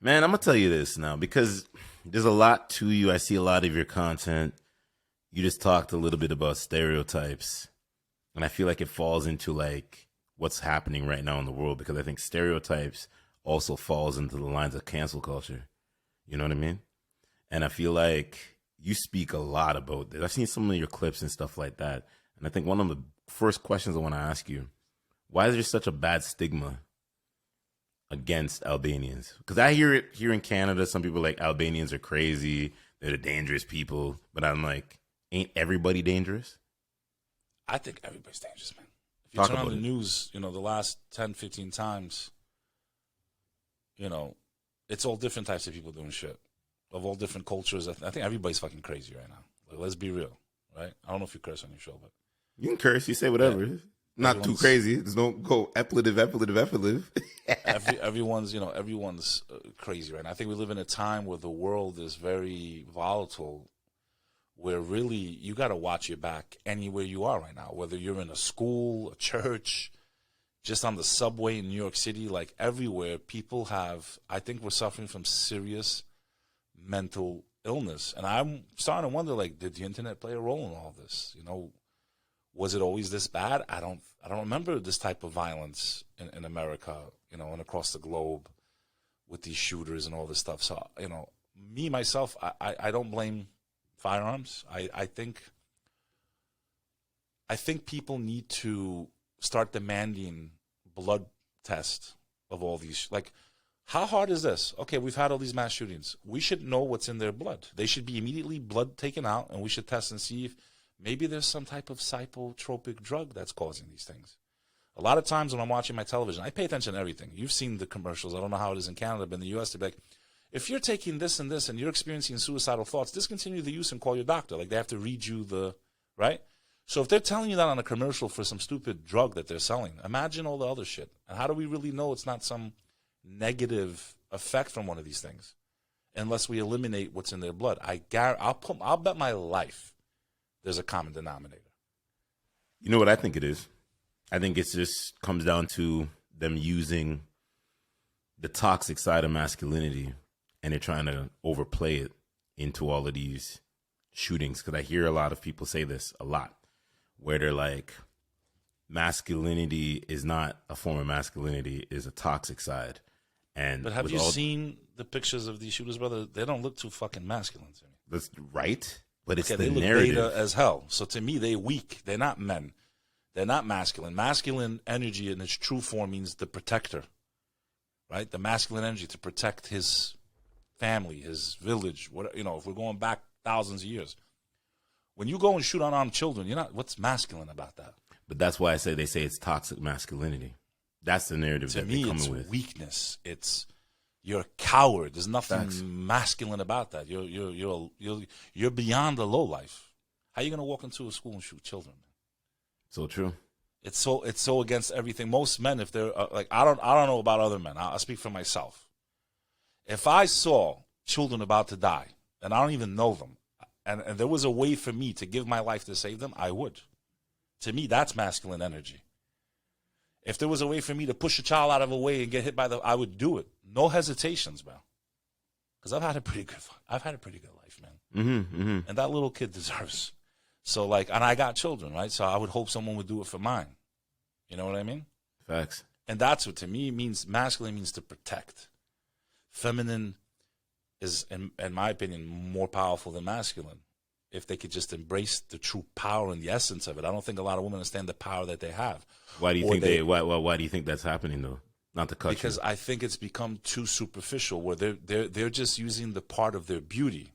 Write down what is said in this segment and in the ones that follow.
Man, I'm gonna tell you this now because there's a lot to you. I see a lot of your content. You just talked a little bit about stereotypes, and I feel like it falls into like what's happening right now in the world because I think stereotypes also falls into the lines of cancel culture. You know what I mean? And I feel like you speak a lot about this. I've seen some of your clips and stuff like that. And I think one of the first questions I want to ask you, why is there such a bad stigma against Albanians? Because I hear it here in Canada. Some people are like Albanians are crazy. They're the dangerous people. But I'm like, ain't everybody dangerous? I think everybody's dangerous, man. If you Talk turn on about the it. news, the last 10, 15 times, it's all different types of people doing shit of all different cultures. I think everybody's fucking crazy right now. Like, let's be real, right? I don't know if you curse on your show, but You can curse. You say whatever. Yeah. Not too Everyone's- crazy. Just don't go expletive. everyone's crazy right now. I think we live in a time where the world is very volatile, where really you got to watch your back anywhere you are right now, whether you're in a school, a church, just on the subway in New York City, like everywhere, people I think we're suffering from serious mental illness. And I'm starting to wonder, like, did the internet play a role in all this? Was it always this bad? I don't remember this type of violence in America, and across the globe with these shooters and all this stuff. So, me, myself, I don't blame firearms. I think people need to start demanding blood test of all these. Like, how hard is this? Okay, we've had all these mass shootings. We should know what's in their blood. They should be immediately blood taken out, and we should test and see if maybe there's some type of psychotropic drug that's causing these things. A lot of times when I'm watching my television, I pay attention to everything. You've seen the commercials. I don't know how it is in Canada, but in the U.S., they're like, if you're taking this and this and you're experiencing suicidal thoughts, discontinue the use and call your doctor. Like, they have to read you right? So if they're telling you that on a commercial for some stupid drug that they're selling, imagine all the other shit. And how do we really know it's not some negative effect from one of these things unless we eliminate what's in their blood? I'll bet my life there's a common denominator. You know what I think it is? I think it just comes down to them using the toxic side of masculinity, and they're trying to overplay it into all of these shootings. Because I hear a lot of people say this a lot, where they're like, masculinity is not a form of masculinity, is a toxic side. But have you seen the pictures of these shooters, brother? They don't look too fucking masculine to me. That's right, but it's they the look narrative. beta as hell. So to me, they're weak. They're not men. They're not masculine. Masculine energy in its true form means the protector, right? The masculine energy to protect his family, his village. If we're going back thousands of years, when you go and shoot unarmed children, what's masculine about that? But that's why they say it's toxic masculinity. That's the narrative To that me, they're coming it's with. weakness. It's you're a coward. There's nothing masculine about that. You're beyond the low life. How are you gonna walk into a school and shoot children? So true. It's so against everything. Most men, if they're I don't know about other men. I'll speak for myself. If I saw children about to die and I don't even know them, and there was a way for me to give my life to save them, I would. To me, that's masculine energy. If there was a way for me to push a child out of a way and get hit I would do it. No hesitations, man. Because I've had a pretty good life, man. And that little kid deserves. So and I got children, right? So I would hope someone would do it for mine. You know what I mean? Facts. And that's what to me means. Masculine means to protect. Feminine is, in my opinion, more powerful than masculine. If they could just embrace the true power and the essence of it. I don't think a lot of women understand the power that they have. Why do you think why do you think that's happening though? Not to cut you. Because I think it's become too superficial, where they're just using the part of their beauty,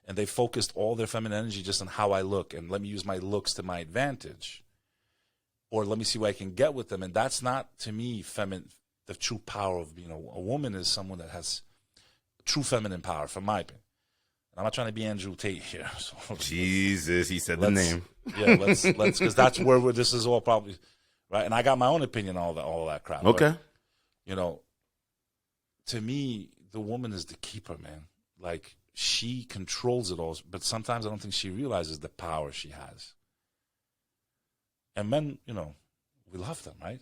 and they focused all their feminine energy just on how I look, and let me use my looks to my advantage, or let me see what I can get with them. And that's not, to me, the true power of being a woman is someone that has true feminine power, from my opinion. I'm not trying to be Andrew Tate here. So Jesus, he said the name. Yeah, let's because that's where this is all probably right. And I got my own opinion on all that crap. Okay. But, to me, the woman is the keeper, man. Like, she controls it all, but sometimes I don't think she realizes the power she has. And men, we love them, right?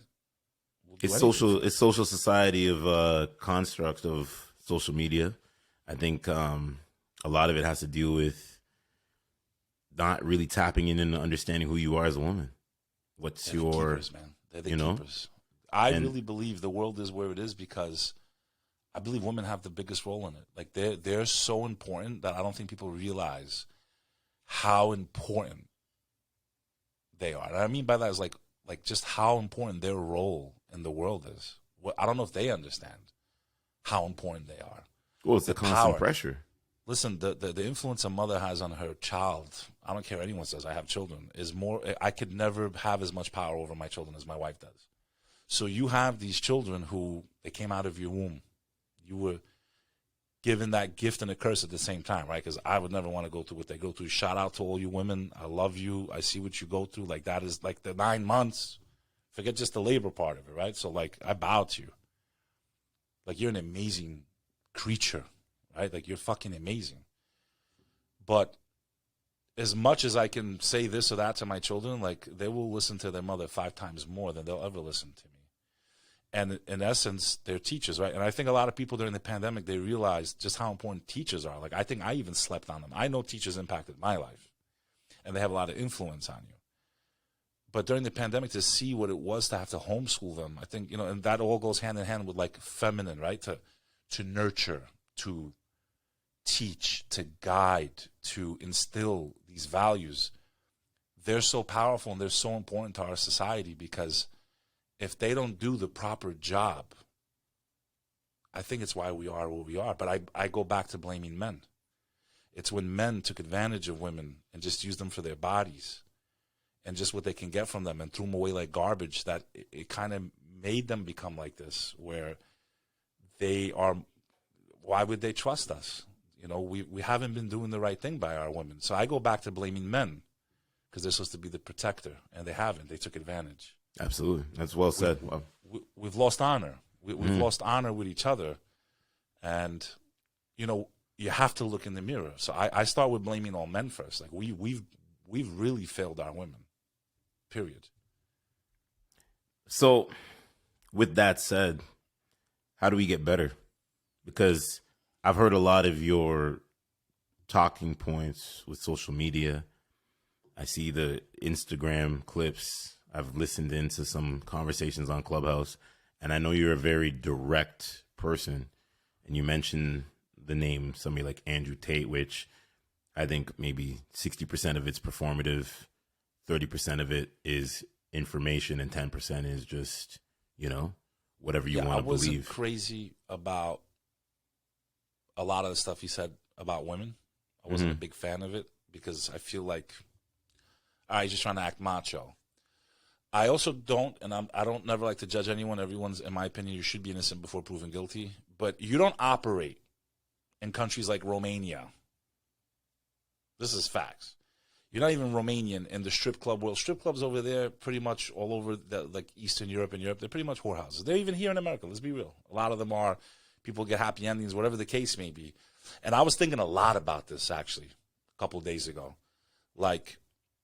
It's social society of construct of social media. I think a lot of it has to do with not really tapping in and understanding who you are as a woman. What's They're your, the keepers, man. They're the keepers. I really believe the world is where it is because I believe women have the biggest role in it. Like they're so important that I don't think people realize how important they are. And I mean by that is like just how important their role in the world is. I don't know if they understand how important they are. Well, it's the constant power. pressure. Listen, the influence a mother has on her child, I don't care what anyone says, I have children, is more, I could never have as much power over my children as my wife does. So you have these children who, they came out of your womb. You were given that gift and a curse at the same time, right? Because I would never want to go through what they go through. Shout out to all you women. I love you. I see what you go through. Like, that is like the 9 months. Forget just the labor part of it, right? So, like, I bow to you. Like, you're an amazing creature, right? Like, you're fucking amazing. But as much as I can say this or that to my children, like, they will listen to their mother 5 times more than they'll ever listen to me. And in essence, they're teachers, right? And I think a lot of people during the pandemic, they realized just how important teachers are. Like, I think I even slept on them. I know teachers impacted my life, and they have a lot of influence on you. But during the pandemic, to see what it was to have to homeschool them, I think, you know, and that all goes hand in hand with, like, feminine, right? To nurture, to teach, to guide, to instill these values. They're so powerful and they're so important to our society because if they don't do the proper job, I think it's why we are where we are. But I go back to blaming men. It's when men took advantage of women and just used them for their bodies and just what they can get from them and threw them away like garbage, that it kind of made them become like this, where they are, why would they trust us? You know, we haven't been doing the right thing by our women. So I go back to blaming men because they're supposed to be the protector, and they haven't. They took advantage. Absolutely. That's well said. We've lost honor. We've lost honor with each other. And, you know, you have to look in the mirror. So I start with blaming all men first. Like, we've really failed our women, period. So with that said, how do we get better? Because I've heard a lot of your talking points with social media. I see the Instagram clips. I've listened into some conversations on Clubhouse, and I know you're a very direct person. And you mentioned the name somebody like Andrew Tate, which I think maybe 60% of it's performative, 30% of it is information, and 10% is just, you know, whatever you want to believe. I wasn't crazy about a lot of the stuff he said about women. I wasn't a big fan of it because I feel like, all right, he's just trying to act macho. I also don't, and I don't never like to judge anyone. Everyone's, in my opinion, you should be innocent before proven guilty. But you don't operate in countries like Romania. This is facts. You're not even Romanian in the strip club world. Strip clubs over there, pretty much all over like Eastern Europe and Europe, they're pretty much whorehouses. They're even here in America. Let's be real. A lot of them are. People get happy endings, whatever the case may be. And I was thinking a lot about this, actually, a couple of days ago. Like,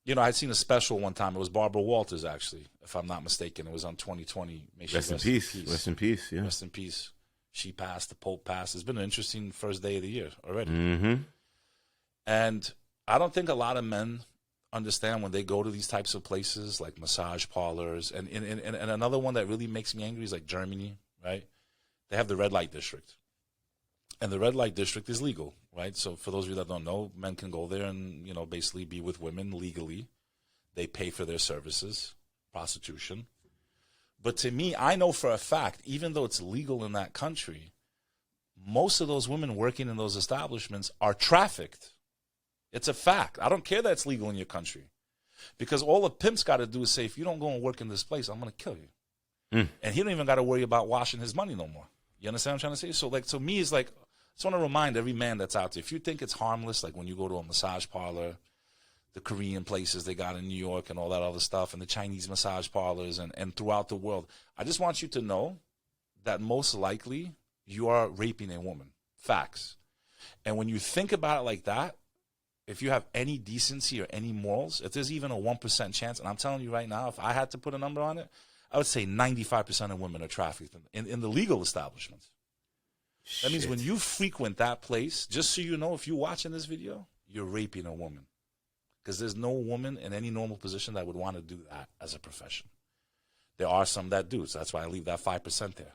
you know, I'd seen a special one time. It was Barbara Walters, actually, if I'm not mistaken. It was on 2020. May she rest in peace. Rest in peace, yeah. Rest in peace. She passed. The Pope passed. It's been an interesting first day of the year already. Mm-hmm. And I don't think a lot of men understand when they go to these types of places, like massage parlors. And another one that really makes me angry is like Germany, right? They have the red light district. And the red light district is legal, right? So for those of you that don't know, men can go there and, you know, basically be with women legally. They pay for their services, prostitution. But to me, I know for a fact, even though it's legal in that country, most of those women working in those establishments are trafficked. It's a fact. I don't care that it's legal in your country. Because all a pimp's got to do is say, if you don't go and work in this place, I'm going to kill you. And he don't even got to worry about washing his money no more. You understand what I'm trying to say? So, like, to me, it's like, I just want to remind every man that's out there, if you think it's harmless, like when you go to a massage parlor, the Korean places they got in New York and all that other stuff, and the Chinese massage parlors and throughout the world, I just want you to know that most likely you are raping a woman. Facts. And when you think about it like that, if you have any decency or any morals, if there's even a 1% chance, and I'm telling you right now, if I had to put a number on it, I would say 95% of women are trafficked in the legal establishments. That means when Shit. you frequent that place, just so you know, if you're watching this video, you're raping a woman. Because there's no woman in any normal position that would want to do that as a profession. There are some that do, so that's why I leave that 5% there.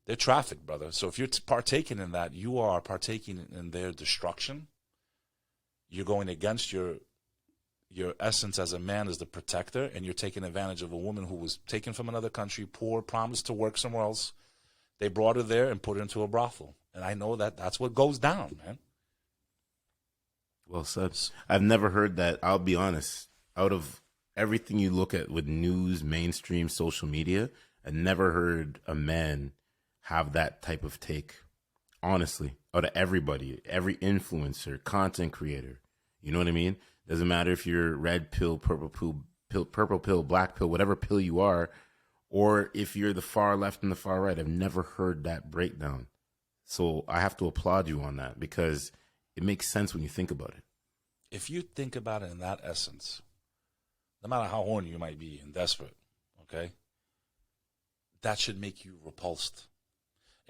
They're trafficked, brother. So if you're partaking in that, you are partaking in their destruction. You're going against your essence as a man, as the protector, and you're taking advantage of a woman who was taken from another country, poor, promised to work somewhere else. They brought her there and put her into a brothel. And I know that that's what goes down, man. Well said. I've never heard that. I'll be honest. Out of everything you look at with news, mainstream, social media, I never heard a man have that type of take. Honestly, out of everybody, every influencer, content creator, you know what I mean? Doesn't matter if you're red pill, purple pill, black pill, whatever pill you are, or if you're the far left and the far right. I've never heard that breakdown. So I have to applaud you on that because it makes sense when you think about it. If you think about it in that essence, no matter how horny you might be and desperate, okay, that should make you repulsed.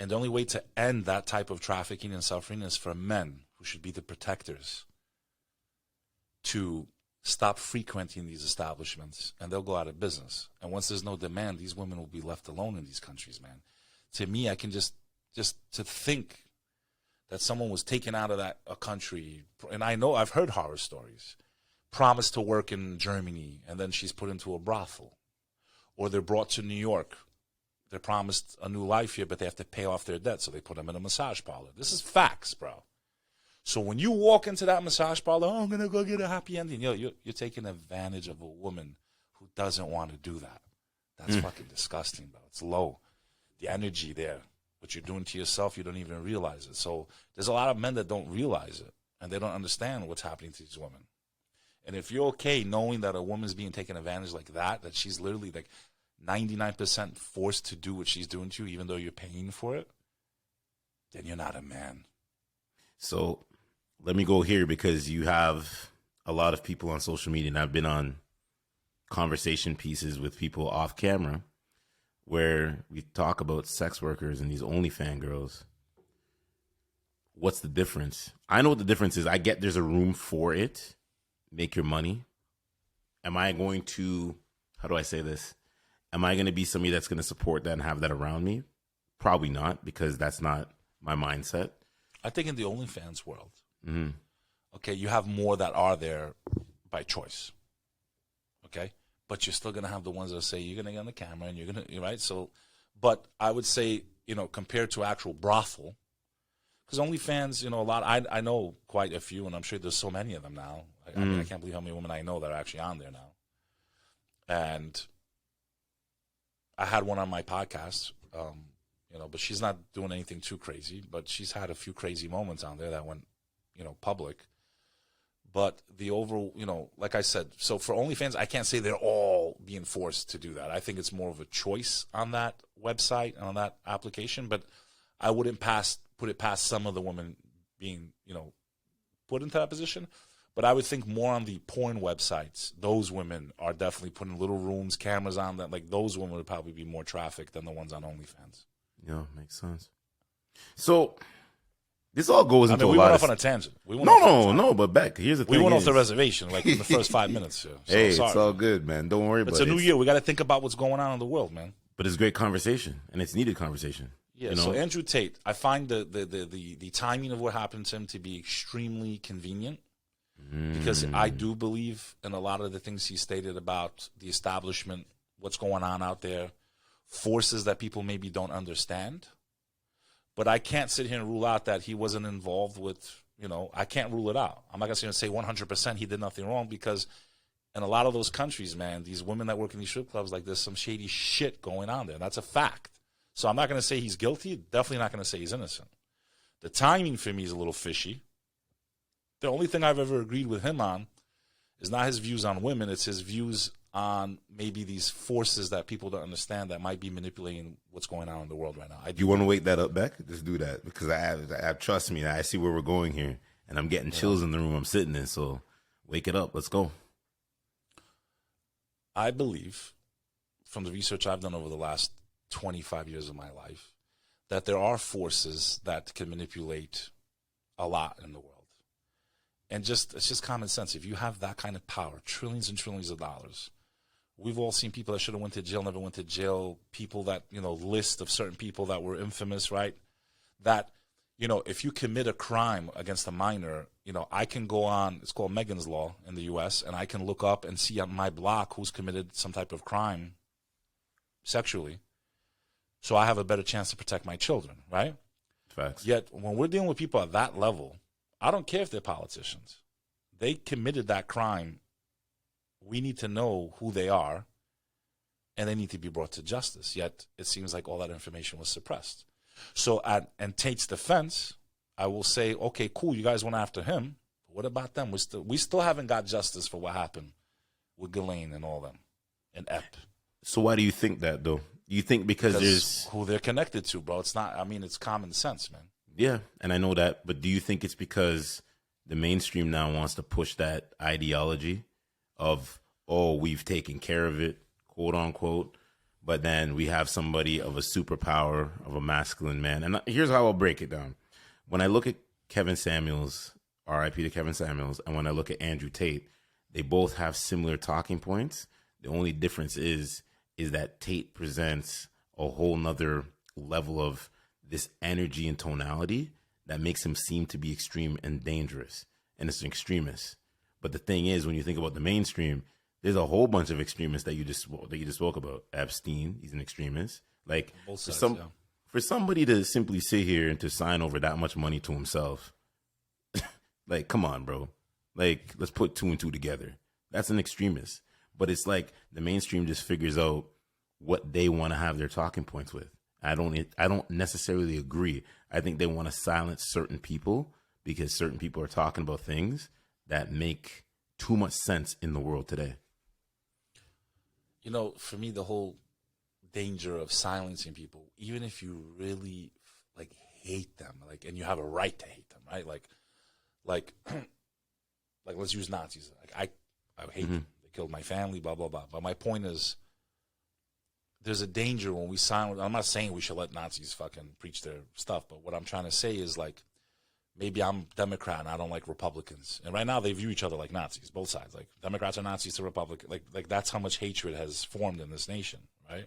And the only way to end that type of trafficking and suffering is for men, who should be the protectors, to stop frequenting these establishments, and they'll go out of business. And once there's no demand, these women will be left alone in these countries, man. To me, I can just to think that someone was taken out of a country, and I know I've heard horror stories, promised to work in Germany, and then she's put into a brothel. Or they're brought to New York. They're promised a new life here, but they have to pay off their debt, so they put them in a massage parlor. This is facts, bro. So when you walk into that massage parlor, I'm going to go get a happy ending. You're taking advantage of a woman who doesn't want to do that. That's fucking disgusting, bro. It's low. The energy there, what you're doing to yourself, you don't even realize it. So there's a lot of men that don't realize it, and they don't understand what's happening to these women. And if you're okay knowing that a woman's being taken advantage like that she's literally like 99% forced to do what she's doing to you, even though you're paying for it, then you're not a man. So let me go here because you have a lot of people on social media, and I've been on conversation pieces with people off camera where we talk about sex workers and these Onlyfans girls. What's the difference? I know what the difference is. I get there's a room for it. Make your money. Am I going to, how do I say this? Am I going to be somebody that's going to support that and have that around me? Probably not, because that's not my mindset. I think in the OnlyFans world, okay, you have more that are there by choice, okay? But you're still going to have the ones that say you're going to get on the camera and you're going to, right? So, but I would say, compared to actual brothel, because OnlyFans, a lot, I know quite a few, and I'm sure there's so many of them now. I mean, I can't believe how many women I know that are actually on there now. And I had one on my podcast, but she's not doing anything too crazy, but she's had a few crazy moments on there that went, public. But the overall, like I said, so for OnlyFans, I can't say they're all being forced to do that. I think it's more of a choice on that website and on that application, but I wouldn't put it past some of the women being, put into that position. But I would think more on the porn websites. Those women are definitely putting little rooms, cameras on them. Like those women would probably be more trafficked than the ones on OnlyFans. Yeah, makes sense. So this all goes into a lot. We went off on a tangent. No. But Bek, here's the thing: we went off the reservation like in the first 5 minutes. So hey, sorry, it's all good, man. Don't worry about it. It's a new year. We got to think about what's going on in the world, man. But it's great conversation, and it's needed conversation. Yeah. So Andrew Tate, I find the timing of what happened to him to be extremely convenient. Because I do believe in a lot of the things he stated about the establishment, what's going on out there, forces that people maybe don't understand. But I can't sit here and rule out that he wasn't involved with, I can't rule it out. I'm not going to say 100% he did nothing wrong, because in a lot of those countries, man, these women that work in these strip clubs, like there's some shady shit going on there. That's a fact. So I'm not going to say he's guilty. Definitely not going to say he's innocent. The timing for me is a little fishy. The only thing I've ever agreed with him on is not his views on women. It's his views on maybe these forces that people don't understand that might be manipulating what's going on in the world right now. You want to wake that up, Bek? Just do that, because I trust me. I see where we're going here, and I'm getting chills in the room I'm sitting in. So wake it up. Let's go. I believe, from the research I've done over the last 25 years of my life, that there are forces that can manipulate a lot in the world. And it's just common sense. If you have that kind of power, trillions and trillions of dollars, we've all seen people that should have went to jail, never went to jail, people that, list of certain people that were infamous, right? That, if you commit a crime against a minor, I can go on, it's called Megan's Law in the U.S., and I can look up and see on my block who's committed some type of crime sexually. So I have a better chance to protect my children, right? Facts. Yet when we're dealing with people at that level, I don't care if they're politicians. They committed that crime. We need to know who they are, and they need to be brought to justice. Yet it seems like all that information was suppressed. So in Tate's defense, I will say, okay, cool, you guys went after him. But what about them? We still haven't got justice for what happened with Ghislaine and all them, and Ep. So why do you think that, though? You think because there's who they're connected to, bro. It's not. I mean, it's common sense, man. Yeah, and I know that, but do you think it's because the mainstream now wants to push that ideology of, oh, we've taken care of it, quote unquote, but then we have somebody of a superpower, of a masculine man? And here's how I'll break it down. When I look at Kevin Samuels, R.I.P. to Kevin Samuels, and when I look at Andrew Tate, they both have similar talking points. The only difference is that Tate presents a whole nother level of this energy and tonality that makes him seem to be extreme and dangerous, and it's an extremist. But the thing is, when you think about the mainstream, there's a whole bunch of extremists that you just spoke about. Epstein, he's an extremist. Like for somebody to simply sit here and to sign over that much money to himself, like, come on, bro. Like, let's put two and two together. That's an extremist. But it's like the mainstream just figures out what they want to have their talking points with. I don't necessarily agree. I think they want to silence certain people because certain people are talking about things that make too much sense in the world today. For me, the whole danger of silencing people, even if you really hate them, and you have a right to hate them, right? Like let's use Nazis. I hate them. They killed my family, blah blah blah. But my point is, there's a danger when we silence. I'm not saying we should let Nazis fucking preach their stuff, but what I'm trying to say is, maybe I'm Democrat and I don't like Republicans. And right now they view each other like Nazis, both sides. Like, Democrats are Nazis to Republicans. Like that's how much hatred has formed in this nation, right?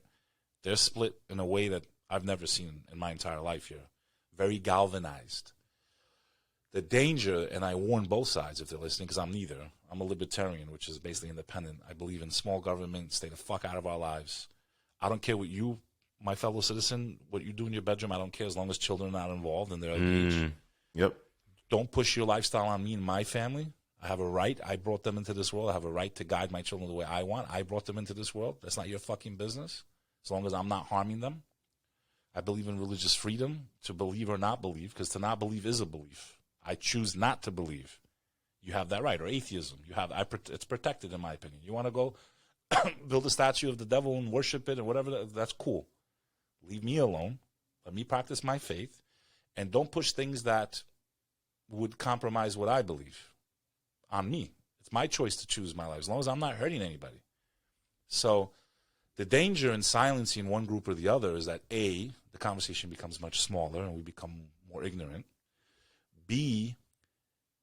They're split in a way that I've never seen in my entire life here. Very galvanized. The danger, and I warn both sides if they're listening, because I'm neither. I'm a libertarian, which is basically independent. I believe in small government, stay the fuck out of our lives. I don't care what you, my fellow citizen, what you do in your bedroom. I don't care as long as children are not involved and they're engaged. Yep. Don't push your lifestyle on me and my family. I have a right. I brought them into this world. I have a right to guide my children the way I want. I brought them into this world. That's not your fucking business. As long as I'm not harming them. I believe in religious freedom to believe or not believe, because to not believe is a belief. I choose not to believe. You have that right. Or atheism. It's protected, in my opinion. You want to go build a statue of the devil and worship it and whatever, that's cool. Leave me alone. Let me practice my faith. And don't push things that would compromise what I believe on me. It's my choice to choose my life, as long as I'm not hurting anybody. So the danger in silencing one group or the other is that, A, the conversation becomes much smaller and we become more ignorant. B,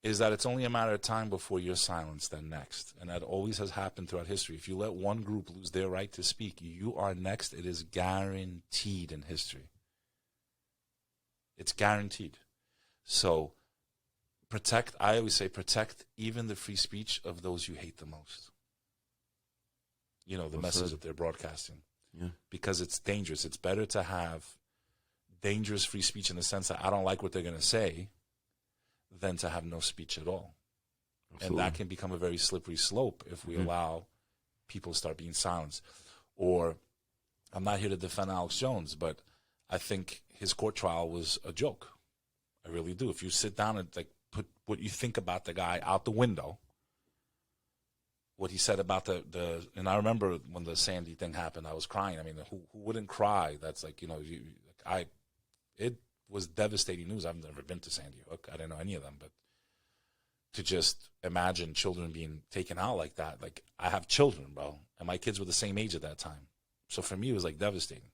is that it's only a matter of time before you're silenced then next. And that always has happened throughout history. If you let one group lose their right to speak, you are next. It is guaranteed in history. It's guaranteed. So I always say, protect even the free speech of those you hate the most. The message that they're broadcasting. Yeah. Because it's dangerous. It's better to have dangerous free speech in the sense that I don't like what they're going to say than to have no speech at all. Absolutely. And that can become a very slippery slope if we allow people to start being silenced. Or, I'm not here to defend Alex Jones, but I think his court trial was a joke. I really do. If you sit down and put what you think about the guy out the window, what he said about and I remember when the Sandy thing happened, I was crying. I mean, who wouldn't cry? That's it was devastating news. I've never been to Sandy Hook. I didn't know any of them, but to just imagine children being taken out like that. I have children, bro, and my kids were the same age at that time. So for me, it was devastating.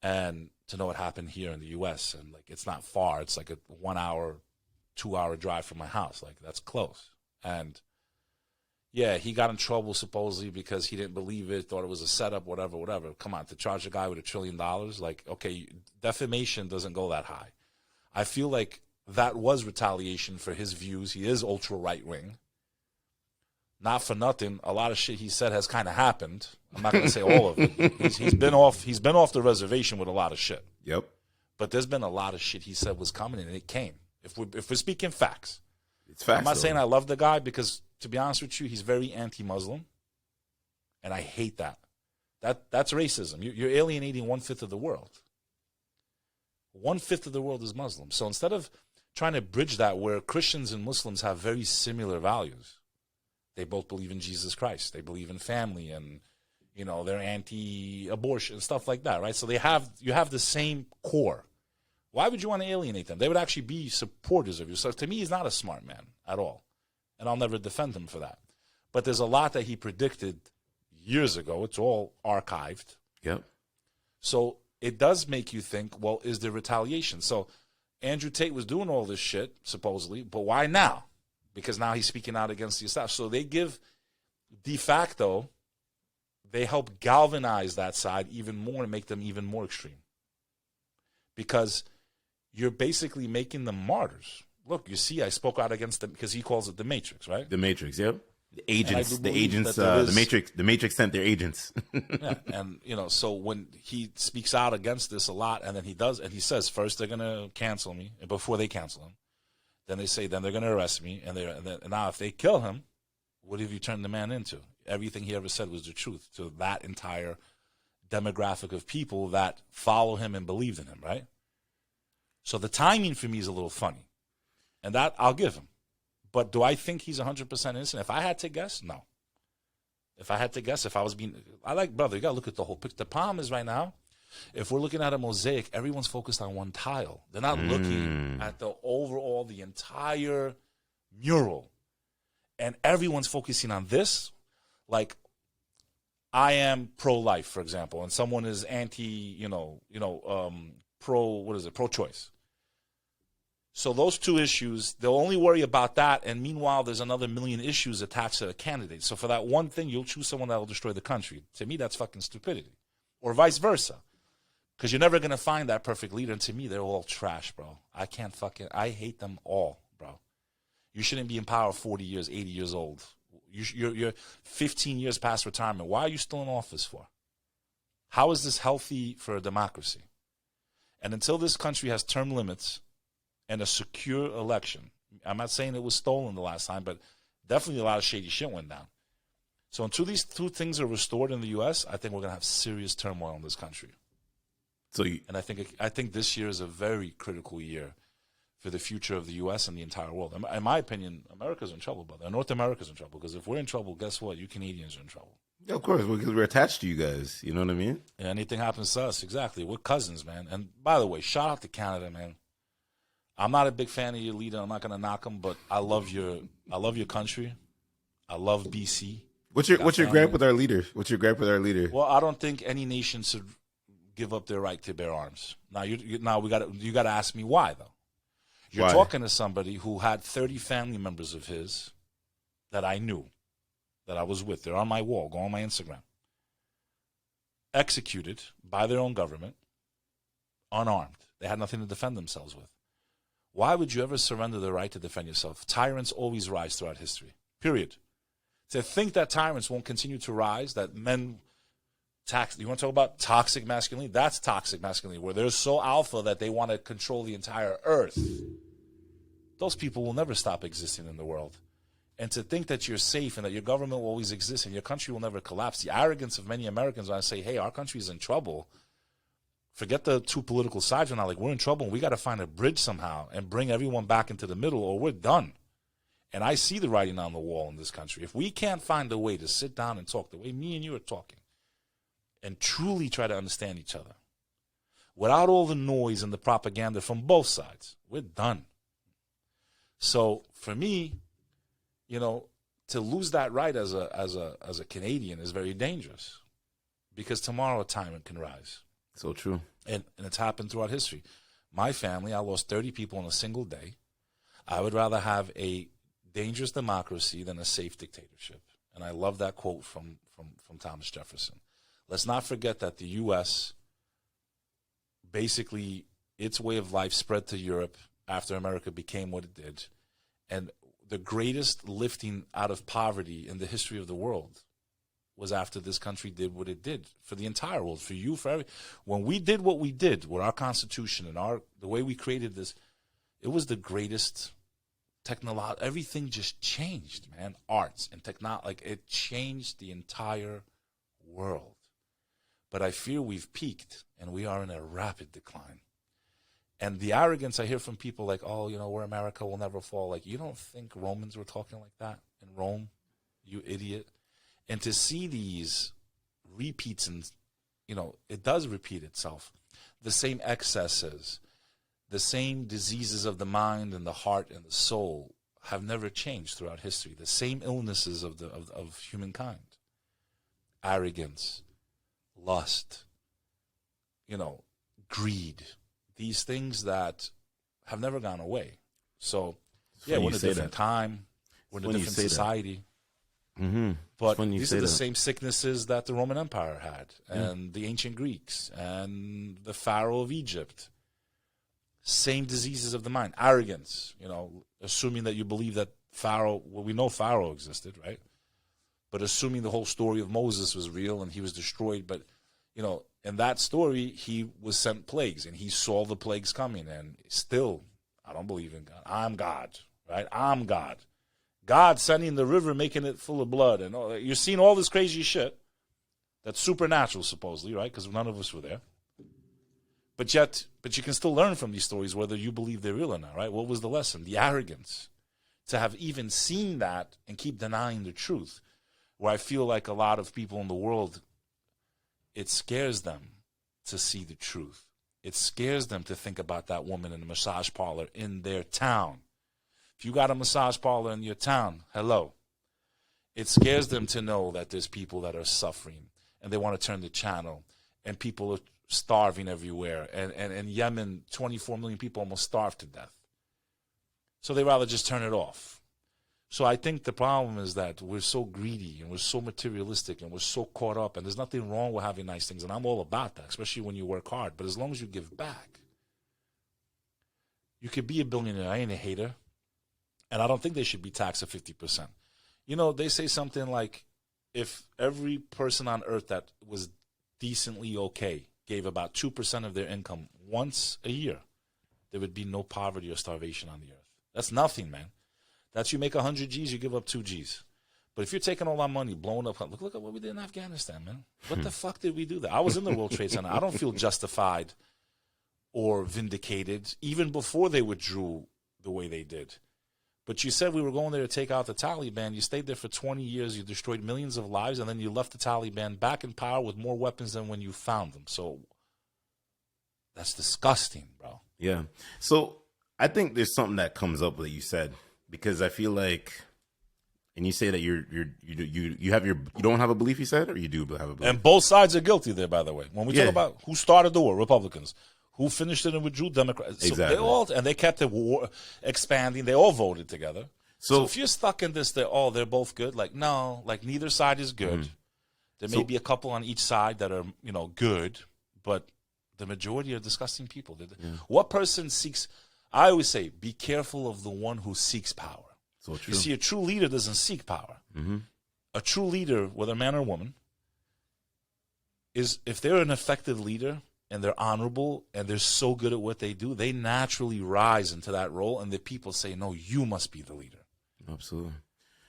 and to know what happened here in the U.S. And like, it's not far. It's like a 1 hour, 2 hour drive from my house. Like, that's close. And yeah, he got in trouble supposedly because he didn't believe it, thought it was a setup, whatever. Come on, to charge a guy with $1 trillion, like, okay, defamation doesn't go that high. I feel like that was retaliation for his views. He is ultra right wing. Not for nothing, a lot of shit he said has kind of happened. I'm not going to say all of it. He's been off the reservation with a lot of shit. Yep. But there's been a lot of shit he said was coming, and it came. If we're speaking facts, it's facts. I'm not saying I love the guy because, to be honest with you, he's very anti-Muslim, and I hate that. That's racism. You're alienating 1/5 of the world. 1/5 of the world is Muslim. So instead of trying to bridge that, where Christians and Muslims have very similar values, they both believe in Jesus Christ. They believe in family, and they're anti-abortion and stuff like that, right? So you have the same core. Why would you want to alienate them? They would actually be supporters of you. So to me, he's not a smart man at all, and I'll never defend him for that. But there's a lot that he predicted years ago. It's all archived. Yep. So it does make you think, well, is there retaliation? So Andrew Tate was doing all this shit, supposedly, but why now? Because now he's speaking out against the establishment. So they give, de facto, they help galvanize that side even more and make them even more extreme. Because you're basically making them martyrs. Look, you see, I spoke out against them because he calls it the Matrix, right? The Matrix, yep. The agents, the Matrix sent their agents. Yeah, and so when he speaks out against this a lot, and then he does, and he says, first they're gonna cancel me, and before they cancel him, then they say, then they're gonna arrest me, and now if they kill him, what have you turned the man into? Everything he ever said was the truth to that entire demographic of people that follow him and believed in him, right? So the timing for me is a little funny, and that I'll give him. But do I think he's 100% innocent? If I had to guess, no. If I had to guess, brother, you got to look at the whole picture. The problem is right now, if we're looking at a mosaic, everyone's focused on one tile. They're not looking at the entire mural. And everyone's focusing on this. Like, I am pro-life, for example, and someone is pro-choice. So those two issues, they'll only worry about that, and meanwhile, there's another million issues attached to a candidate. So for that one thing, you'll choose someone that will destroy the country. To me, that's fucking stupidity. Or vice versa. Because you're never going to find that perfect leader, and to me, they're all trash, bro. I hate them all, bro. You shouldn't be in power 40 years, 80 years old. You're 15 years past retirement. Why are you still in office for? How is this healthy for a democracy? And until this country has term limits and a secure election, I'm not saying it was stolen the last time, but definitely a lot of shady shit went down. So until these two things are restored in the U.S., I think we're going to have serious turmoil in this country. And I think this year is a very critical year for the future of the U.S. and the entire world. In my opinion, America's in trouble, brother. North America's in trouble, because if we're in trouble, guess what? You Canadians are in trouble. Yeah, of course, because we're attached to you guys. You know what I mean? Yeah, anything happens to us, exactly. We're cousins, man. And by the way, shout out to Canada, man. I'm not a big fan of your leader. I'm not going to knock him, but I love your country. I love BC. What's your gripe with our leader? What's your gripe with our leader? Well, I don't think any nation should give up their right to bear arms. Now, you got to ask me why, though. You're talking to somebody who had 30 family members of his that I knew, that I was with. They're on my wall. Go on my Instagram. Executed by their own government, unarmed. They had nothing to defend themselves with. Why would you ever surrender the right to defend yourself? Tyrants always rise throughout history, period. To think that tyrants won't continue to rise, that men... You want to talk about toxic masculinity? That's toxic masculinity, where they're so alpha that they want to control the entire earth. Those people will never stop existing in the world. And to think that you're safe and that your government will always exist and your country will never collapse, the arrogance of many Americans when I say, hey, our country is in trouble. Forget the two political sides. We're in trouble, and we got to find a bridge somehow and bring everyone back into the middle, or we're done. And I see the writing on the wall in this country. If we can't find a way to sit down and talk the way me and you are talking, and truly try to understand each other, without all the noise and the propaganda from both sides, we're done. So for me, to lose that right as a Canadian is very dangerous, because tomorrow a tyrant can rise. So true. And it's happened throughout history. My family, I lost 30 people in a single day. I would rather have a dangerous democracy than a safe dictatorship. And I love that quote from Thomas Jefferson. Let's not forget that the U.S., basically, its way of life spread to Europe after America became what it did. And the greatest lifting out of poverty in the history of the world was after this country did what it did for the entire world, for you, for every. When we did what we did with our Constitution and the way we created this, it was the greatest technology. Everything just changed, man. Arts and technology, like it changed the entire world. But I fear we've peaked and we are in a rapid decline. And the arrogance I hear from people like, oh, you know, we're America, will never fall. Like, you don't think Romans were talking like that in Rome, you idiot? And to see these repeats, and, you know, it does repeat itself. The same excesses, the same diseases of the mind and the heart and the soul have never changed throughout history. The same illnesses of humankind. Arrogance, lust, you know, greed. These things that have never gone away. So, yeah, we're in a different time. We're in a different society. Mm-hmm. But these are the same sicknesses that the Roman Empire had, and the ancient Greeks, and the Pharaoh of Egypt. Same diseases of the mind. Arrogance, you know, assuming that you believe that Pharaoh, well, we know Pharaoh existed, right? But assuming the whole story of Moses was real and he was destroyed, but, you know, in that story, he was sent plagues, and he saw the plagues coming, and still, I don't believe in God. I'm God, right? I'm God. God sending the river, making it full of blood, and you're seeing all this crazy shit that's supernatural, supposedly, right? Because none of us were there. But you can still learn from these stories whether you believe they're real or not, right? What was the lesson? The arrogance to have even seen that and keep denying the truth, where I feel like a lot of people in the world, it scares them to see the truth. It scares them to think about that woman in a massage parlor in their town. If you got a massage parlor in your town, hello. It scares them to know that there's people that are suffering, and they want to turn the channel, and people are starving everywhere. And in Yemen, 24 million people almost starved to death. So they rather just turn it off. So I think the problem is that we're so greedy and we're so materialistic and we're so caught up, and there's nothing wrong with having nice things, and I'm all about that, especially when you work hard. But as long as you give back, you could be a billionaire. I ain't a hater, and I don't think they should be taxed at 50%. You know, they say something like, if every person on earth that was decently okay gave about 2% of their income once a year, there would be no poverty or starvation on the earth. That's nothing, man. That's you make 100 G's, you give up 2 G's. But if you're taking all our money, blowing up, look at what we did in Afghanistan, man. What the fuck did we do there? I was in the World Trade Center. I don't feel justified or vindicated, even before they withdrew the way they did. But you said we were going there to take out the Taliban. You stayed there for 20 years. You destroyed millions of lives, and then you left the Taliban back in power with more weapons than when you found them. So that's disgusting, bro. Yeah. So I think there's something that comes up that you said, because I feel like, and you say that you don't have a belief, you said, or you do have a belief? And both sides are guilty there, by the way. When we talk about who started the war, Republicans. Who finished it and withdrew, Democrats. So exactly. They kept the war expanding. They all voted together. So if you're stuck in this, they're both good. Like, no, like neither side is good. There may be a couple on each side that are, you know, good, but the majority are disgusting people. What person seeks? I always say, be careful of the one who seeks power. So true. You see, a true leader doesn't seek power. Mm-hmm. A true leader, whether man or woman, is, if they're an effective leader and they're honorable and they're so good at what they do, they naturally rise into that role, and the people say, no, you must be the leader. Absolutely.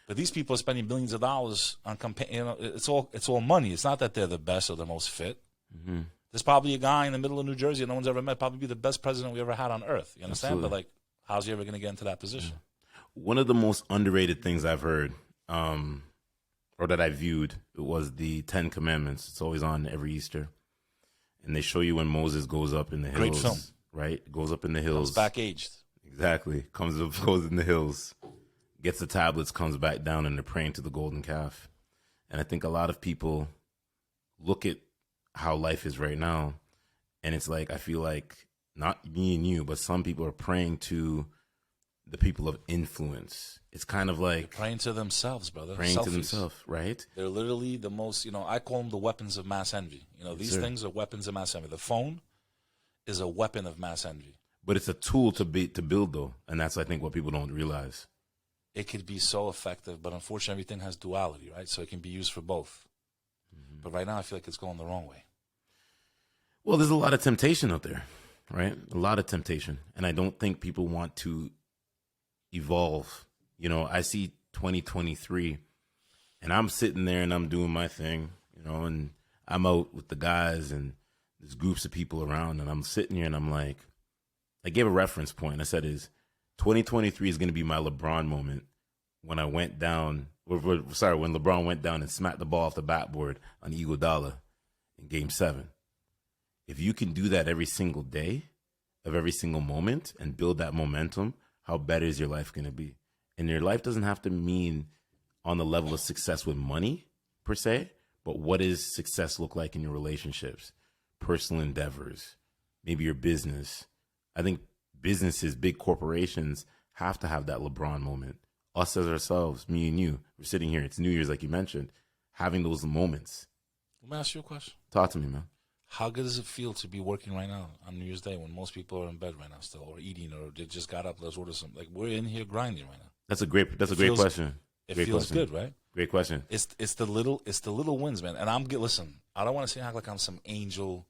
But these people are spending billions of dollars on campaign. You know, it's all money. It's not that they're the best or the most fit. Mm-hmm. There's probably a guy in the middle of New Jersey that no one's ever met, probably be the best president we ever had on earth. You understand? Absolutely. But like, how's he ever going to get into that position? One of the most underrated things I've heard, or that I viewed, was the 10 Commandments. It's always on every Easter. And they show you when Moses goes up in the hills. Great film. Right? Goes up in the hills. Comes back aged. Exactly. Goes in the hills. Gets the tablets, comes back down, and they're praying to the golden calf. And I think a lot of people look at how life is right now, And it's like, I feel like not me and you, but some people are praying to the people of influence. It's kind of like praying to themselves, brother. praying Selfies. to themselves, right? They're literally the most, I call them the weapons of mass envy. These things are weapons of mass envy. The phone is a weapon of mass envy. But it's a tool to build, though. And that's, I think, what people don't realize. It could be so effective, but unfortunately, everything has duality, right? So it can be used for both. But right now, I feel like it's going the wrong way. Well, there's a lot of temptation out there, right? A lot of temptation. And I don't think people want to evolve. I see 2023, and I'm sitting there and I'm doing my thing, and I'm out with the guys and there's groups of people around, and I'm sitting here and I'm like, I gave a reference point. I said, 2023 is going to be my LeBron moment when I went down, when LeBron went down and smacked the ball off the backboard on Iguodala in Game 7. If you can do that every single day of every single moment and build that momentum, how better is your life going to be? And your life doesn't have to mean on the level of success with money, per se, but what does success look like in your relationships, personal endeavors, maybe your business? I think businesses, big corporations have to have that LeBron moment. Us as ourselves, me and you, we're sitting here. It's New Year's, like you mentioned, having those moments. Let me ask you a question. Talk to me, man. How good does it feel to be working right now on New Year's Day when most people are in bed right now still, or eating, or they just got up, let's order something? Like, we're in here grinding right now. That's a great question. It Great feels question. good, right? Great question. It's the little wins, man. And listen, I don't want to act like I'm some angel.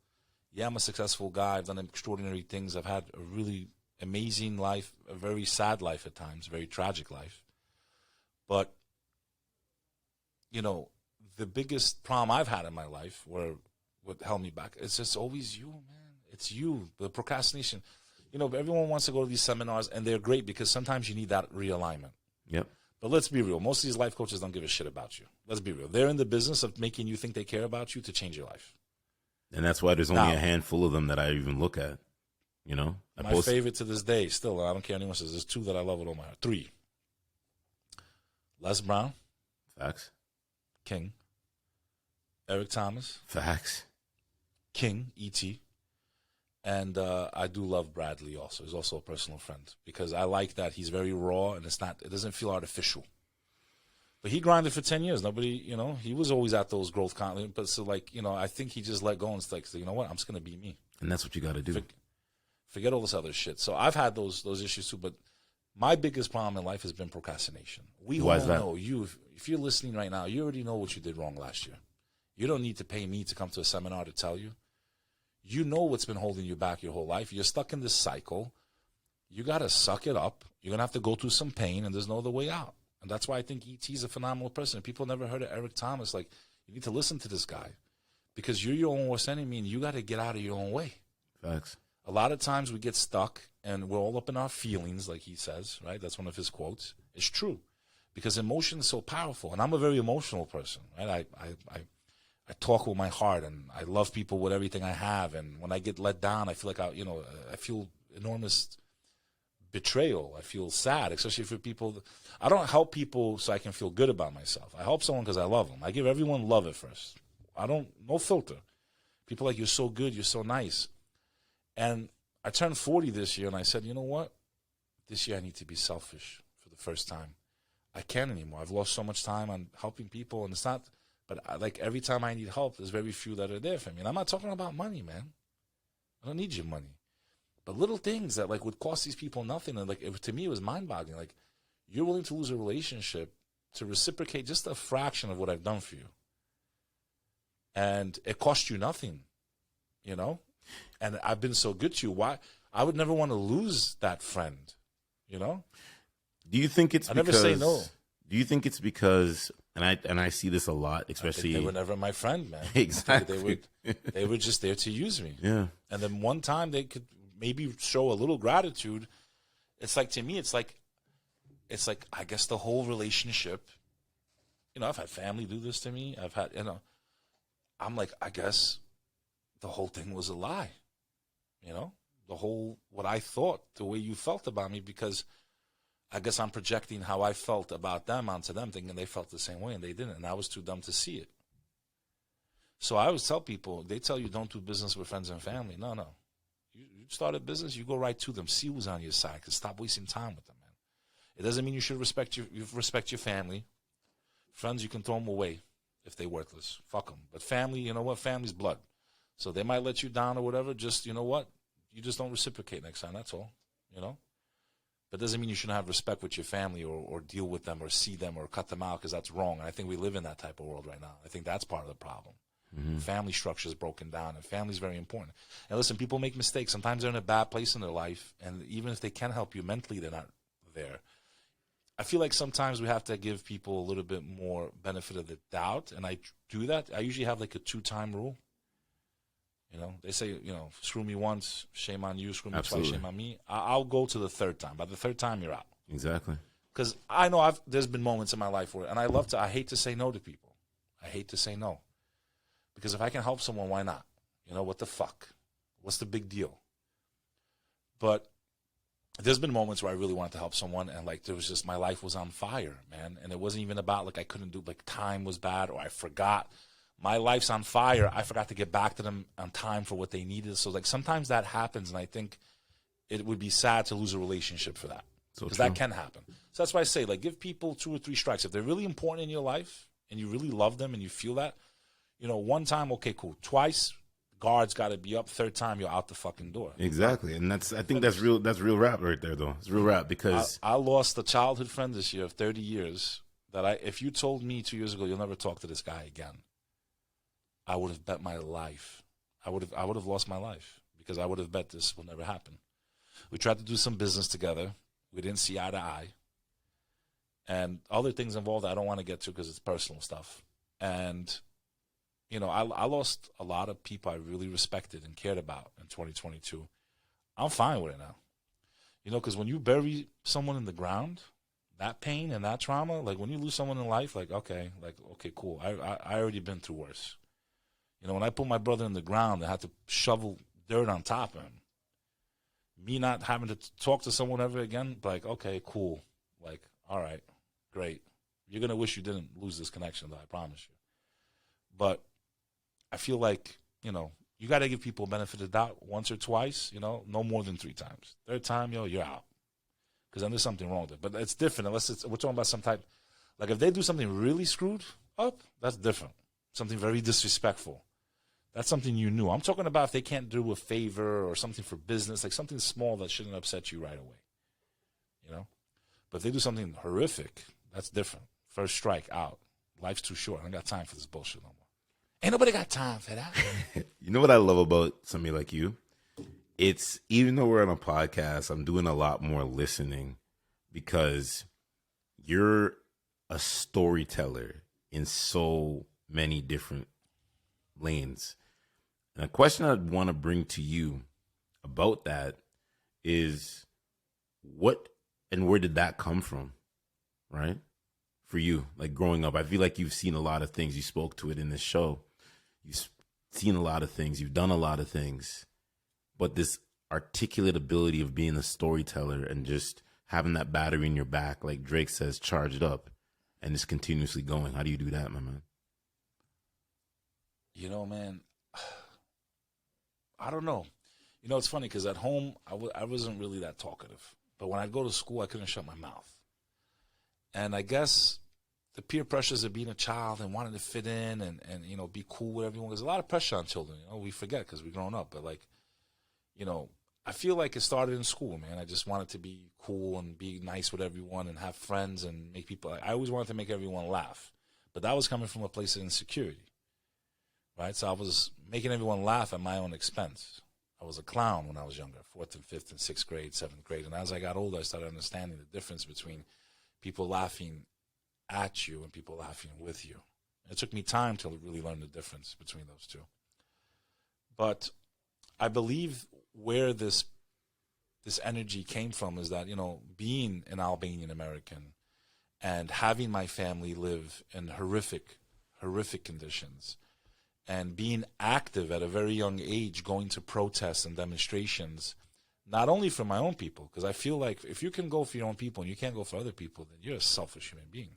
Yeah, I'm a successful guy. I've done extraordinary things. I've had a really amazing life, a very sad life at times, a very tragic life. But, the biggest problem I've had in my life, what held me back, it's just always you, man. It's you, the procrastination. Everyone wants to go to these seminars, and they're great because sometimes you need that realignment. Yep. But let's be real. Most of these life coaches don't give a shit about you. Let's be real. They're in the business of making you think they care about you to change your life. And that's why there's only a handful of them that I even look at. My favorite to this day, still, I don't care anyone says, there's two that I love with all my heart. 3. Les Brown. Facts. King. Eric Thomas. Facts. King, E.T. And I do love Bradley also. He's also a personal friend because I like that he's very raw and it doesn't feel artificial. But he grinded for 10 years. Nobody, he was always at those growth content. But so I think he just let go and said, you know what, I'm just going to be me. And that's what you got to do. Forget all this other shit. So I've had those issues too. But my biggest problem in life has been procrastination. We all know you. If you're listening right now, you already know what you did wrong last year. You don't need to pay me to come to a seminar to tell you. You know what's been holding you back your whole life. You're stuck in this cycle. You got to suck it up. You're going to have to go through some pain, and there's no other way out. And that's why I think E.T. is a phenomenal person. People never heard of Eric Thomas. Like, you need to listen to this guy because you're your own worst enemy, and you got to get out of your own way. Facts. A lot of times we get stuck, and we're all up in our feelings, like he says, right? That's one of his quotes. It's true because emotion is so powerful, and I'm a very emotional person, right? I talk with my heart, and I love people with everything I have. And when I get let down, I feel like I feel enormous betrayal. I feel sad, especially for people. I don't help people so I can feel good about myself. I help someone because I love them. I give everyone love at first. No filter. People are like, you're so good, you're so nice. And I turned 40 this year, and I said, you know what? This year I need to be selfish for the first time. I can't anymore. I've lost so much time on helping people, and it's not. But every time I need help, there's very few that are there for me. And I'm not talking about money, man. I don't need your money. But little things that would cost these people nothing. And to me, it was mind-boggling. Like, you're willing to lose a relationship to reciprocate just a fraction of what I've done for you. And it cost you nothing, And I've been so good to you. Why? I would never want to lose that friend, Do you think it's because... I never say no. Do you think it's because... And I see this a lot, especially... They were never my friend, man. Exactly. They were just there to use me. Yeah. And then one time they could maybe show a little gratitude. It's like, to me, it's like, I guess the whole relationship, I've had family do this to me. I've had, I'm like, I guess the whole thing was a lie. The whole, what I thought, the way you felt about me, because I guess I'm projecting how I felt about them onto them, thinking they felt the same way, and they didn't, and I was too dumb to see it. So I always tell people, they tell you don't do business with friends and family. No. You start a business, you go right to them. See who's on your side, because stop wasting time with them, man. It doesn't mean you should respect your family. Friends, you can throw them away if they're worthless. Fuck them. But family, you know what? Family's blood. So they might let you down or whatever. Just, you know what? You just don't reciprocate next time. That's all, you know? But it doesn't mean you shouldn't have respect with your family or deal with them or see them or cut them out, because that's wrong. And I think we live in that type of world right now. I think that's part of the problem. Mm-hmm. Family structure is broken down, and family is very important. And listen, people make mistakes. Sometimes they're in a bad place in their life, and even if they can help you mentally, they're not there. I feel like sometimes we have to give people a little bit more benefit of the doubt, and I do that. I usually have like a 2-time rule. You know, they say, you know, screw me once, shame on you. Screw me twice, shame on me. I'll go to the 3rd time. By the 3rd time, you're out. Exactly. Because I know there's been moments in my life where, and I hate to say no to people. I hate to say no. Because if I can help someone, why not? You know, what the fuck? What's the big deal? But there's been moments where I really wanted to help someone, and like there was just, my life was on fire, man. And it wasn't even about like I couldn't do, like time was bad or I forgot. My life's on fire. I forgot to get back to them on time for what they needed. So like sometimes that happens, and I think it would be sad to lose a relationship for that. Because that can happen. So that's why I say, like, give people 2 or 3 strikes. If they're really important in your life and you really love them and you feel that, you know, 1 time, okay, cool. Twice, guards got to be up. 3rd time, you're out the fucking door. Exactly, and I think that's real rap right there, though. It's real rap, because I lost a childhood friend this year of 30 years. If you told me 2 years ago you'll never talk to this guy again, I would have bet my life. I would have lost my life, because I would have bet this will never happen. We tried to do some business together. We didn't see eye to eye, and other things involved I don't want to get to because it's personal stuff. And you know, I lost a lot of people I really respected and cared about in 2022. I'm fine with it now. You know, because when you bury someone in the ground, that pain and that trauma, like when you lose someone in life, okay, cool. I already been through worse. You know, when I put my brother in the ground, I had to shovel dirt on top of him. Me not having to talk to someone ever again, like, okay, cool. Like, all right, great. You're going to wish you didn't lose this connection, though, I promise you. But I feel like, you know, you got to give people benefit of the doubt once or twice, you know, no more than 3 times. 3rd time, you're out. Because then there's something wrong with it. But it's different unless we're talking about some type, like if they do something really screwed up, that's different. Something very disrespectful. That's something you knew. I'm talking about if they can't do a favor or something for business, like something small that shouldn't upset you right away. You know? But if they do something horrific, that's different. 1st strike, out. Life's too short. I don't got time for this bullshit no more. Ain't nobody got time for that. You know what I love about somebody like you? It's, even though we're on a podcast, I'm doing a lot more listening, because you're a storyteller in so many different lanes. And a question I'd want to bring to you about that is, what and where did that come from, right? For you, like growing up, I feel like you've seen a lot of things. You spoke to it in this show. You've seen a lot of things. You've done a lot of things. But this articulate ability of being a storyteller and just having that battery in your back, like Drake says, charged up, and just continuously going. How do you do that, my man? You know, man, I don't know. You know, it's funny because at home, I wasn't really that talkative. But when I go to school, I couldn't shut my mouth. And I guess the peer pressures of being a child and wanting to fit in and you know, be cool with everyone. There's a lot of pressure on children. You know, we forget because we're grown up. But, like, you know, I feel like it started in school, man. I just wanted to be cool and be nice with everyone and have friends and make people. I always wanted to make everyone laugh. But that was coming from a place of insecurity. Right? So I was making everyone laugh at my own expense. I was a clown when I was younger, 4th and 5th and 6th grade, 7th grade. And as I got older, I started understanding the difference between people laughing at you and people laughing with you. It took me time to really learn the difference between those two. But I believe where this energy came from is that, you know, being an Albanian American and having my family live in horrific conditions, and being active at a very young age, going to protests and demonstrations, not only for my own people, because I feel like if you can go for your own people and you can't go for other people, then you're a selfish human being.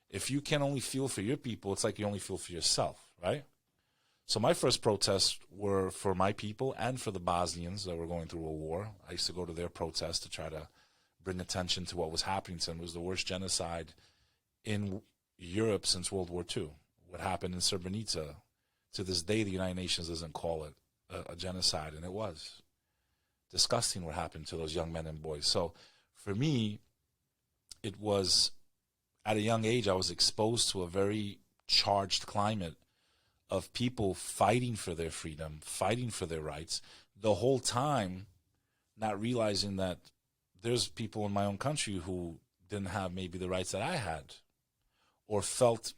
If you can only feel for your people, it's like you only feel for yourself, right? So my first protests were for my people and for the Bosnians that were going through a war. I used to go to their protests to try to bring attention to what was happening to them. It was the worst genocide in Europe since World War II. What happened in Srebrenica, to this day, the United Nations doesn't call it a genocide, and it was disgusting what happened to those young men and boys. So for me, it was, at a young age, I was exposed to a very charged climate of people fighting for their freedom, fighting for their rights, the whole time not realizing that there's people in my own country who didn't have maybe the rights that I had, or felt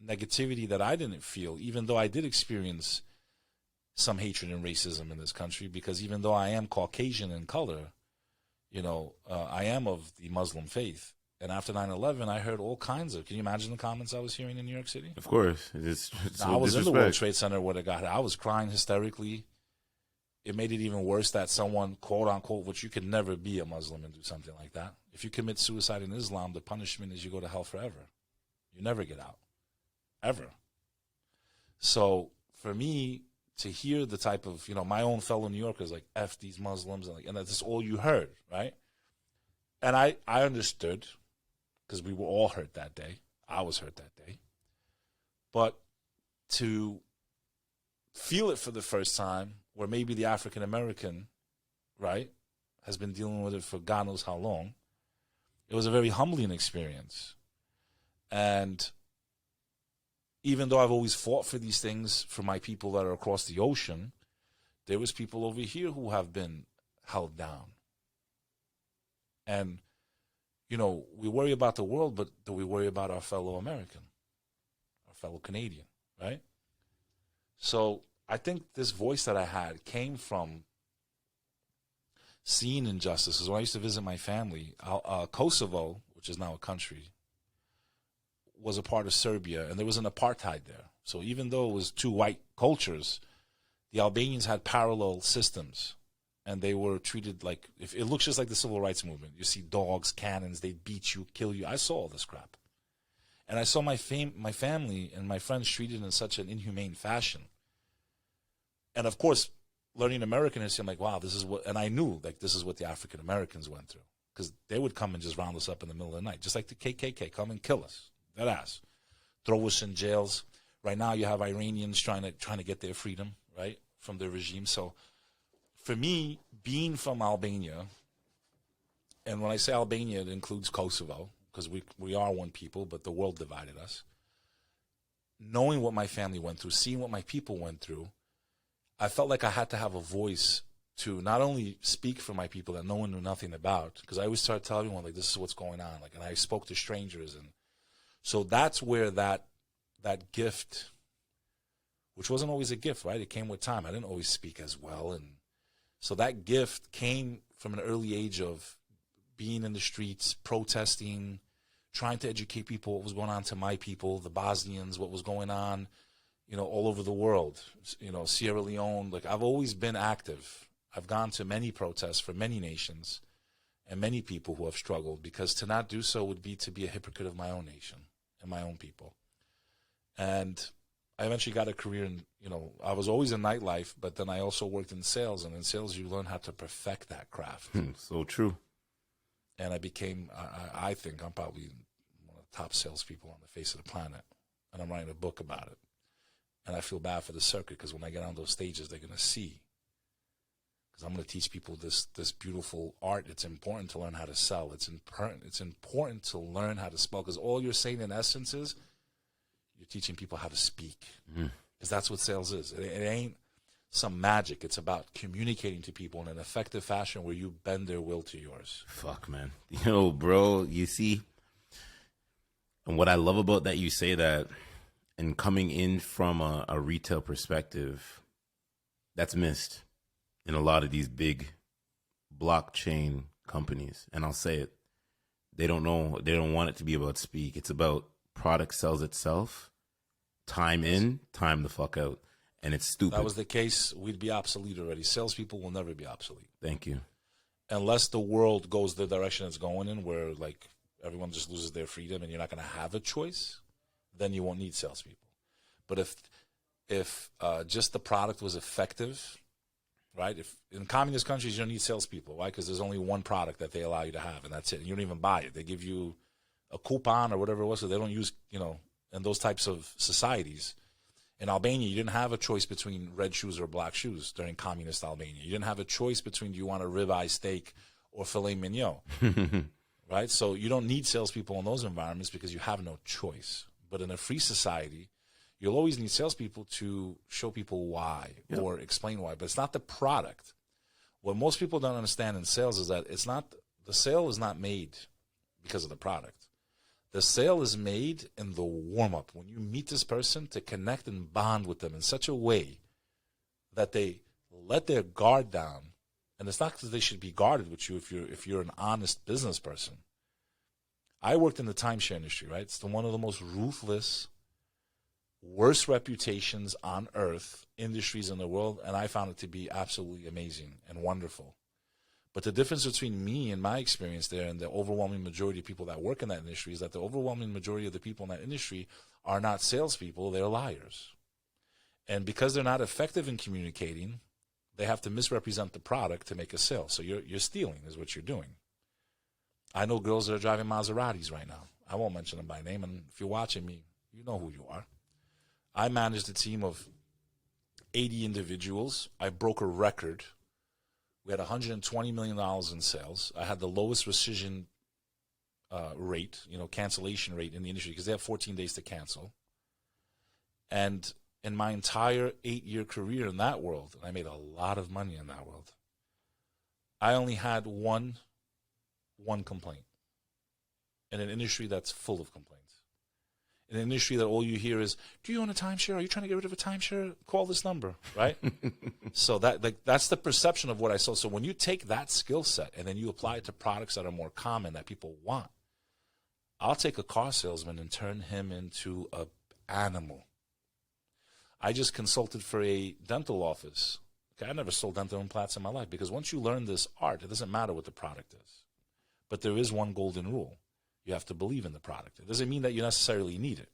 negativity that I didn't feel, even though I did experience some hatred and racism in this country, because even though I am Caucasian in color, I am of the Muslim faith. And after 9/11, I heard all kinds of, can you imagine the comments I was hearing in New York City? Of course. It's I was in the World Trade Center when it got hit. I was crying hysterically. It made it even worse that someone, quote unquote, which you could never be a Muslim and do something like that. If you commit suicide in Islam, the punishment is you go to hell forever. You never get out. Ever. So for me to hear the type of, my own fellow New Yorkers like, F these Muslims, and that's all you heard, right? And I understood, because we were all hurt that day. I was hurt that day. But to feel it for the first time, where maybe the African American, right, has been dealing with it for God knows how long, it was a very humbling experience. And even though I've always fought for these things for my people that are across the ocean, there was people over here who have been held down. And, we worry about the world, but do we worry about our fellow American, our fellow Canadian, right? So I think this voice that I had came from seeing injustices. When I used to visit my family, Kosovo, which is now a country, was a part of Serbia, and there was an apartheid there. So even though it was two white cultures, the Albanians had parallel systems, and they were treated like, if it looks just like the civil rights movement. You see dogs, cannons, they beat you, kill you. I saw all this crap. And I saw my family and my friends treated in such an inhumane fashion. And of course, learning American history, I'm like, wow, this is what, and I knew, like, this is what the African Americans went through. Because they would come and just round us up in the middle of the night, just like the KKK, come and kill us. That ass. Throw us in jails. Right now you have Iranians trying to get their freedom, right, from their regime. So for me, being from Albania, and when I say Albania, it includes Kosovo, because we are one people, but the world divided us. Knowing what my family went through, seeing what my people went through, I felt like I had to have a voice to not only speak for my people that no one knew nothing about, because I always started telling everyone, like, this is what's going on. Like, and I spoke to strangers, and so that's where that gift, which wasn't always a gift, right? It came with time. I didn't always speak as well. And so that gift came from an early age of being in the streets, protesting, trying to educate people what was going on to my people, the Bosnians, what was going on, all over the world, Sierra Leone. Like, I've always been active. I've gone to many protests for many nations and many people who have struggled, because to not do so would be to be a hypocrite of my own nation and my own people. And I eventually got a career in, I was always in nightlife, but then I also worked in sales. And in sales, you learn how to perfect that craft. So true. And I became, I think I'm probably one of the top salespeople on the face of the planet. And I'm writing a book about it. And I feel bad for the circuit, because when I get on those stages, they're going to see. Because I'm going to teach people this beautiful art. It's important to learn how to sell. It's important to learn how to spell, because all you're saying in essence is you're teaching people how to speak. Because that's what sales is. It ain't some magic. It's about communicating to people in an effective fashion where you bend their will to yours. Fuck, man. Bro, you see, and what I love about that you say that, and coming in from a retail perspective, that's missed in a lot of these big blockchain companies. And I'll say it. They don't know. They don't want it to be about speak. It's about product sells itself. Time in, time the fuck out. And it's stupid. If that was the case, we'd be obsolete already. Salespeople will never be obsolete. Thank you. Unless the world goes the direction it's going in, where like everyone just loses their freedom and you're not going to have a choice, then you won't need salespeople. But if if just the product was effective, right? If in communist countries, you don't need salespeople, right? Because there's only one product that they allow you to have, and that's it. And you don't even buy it. They give you a coupon or whatever it was, so they don't use, in those types of societies. In Albania, you didn't have a choice between red shoes or black shoes during communist Albania. You didn't have a choice between do you want a ribeye steak or filet mignon, right? So you don't need salespeople in those environments because you have no choice. But in a free society, you'll always need salespeople to show people why or explain why. But it's not the product. What most people don't understand in sales is that the sale is not made because of the product. The sale is made in the warm-up. When you meet this person, to connect and bond with them in such a way that they let their guard down. And it's not because they should be guarded with you if you're an honest business person. I worked in the timeshare industry, right? It's one of the most ruthless, worst reputations on earth, industries in the world, and I found it to be absolutely amazing and wonderful. But the difference between me and my experience there and the overwhelming majority of people that work in that industry is that the overwhelming majority of the people in that industry are not salespeople, they're liars. And because they're not effective in communicating, they have to misrepresent the product to make a sale. So you're stealing is what you're doing. I know girls that are driving Maseratis right now. I won't mention them by name, and if you're watching me, you know who you are. I managed a team of 80 individuals. I broke a record. We had $120 million in sales. I had the lowest rescission rate, cancellation rate in the industry because they have 14 days to cancel. And in my entire 8-year career in that world, and I made a lot of money in that world, I only had one complaint in an industry that's full of complaints. In an industry that all you hear is, do you own a timeshare? Are you trying to get rid of a timeshare? Call this number, right? So that's the perception of what I saw. So when you take that skill set and then you apply it to products that are more common that people want, I'll take a car salesman and turn him into an animal. I just consulted for a dental office. Okay, I never sold dental implants in my life because once you learn this art, it doesn't matter what the product is. But there is one golden rule. You have to believe in the product. It doesn't mean that you necessarily need it.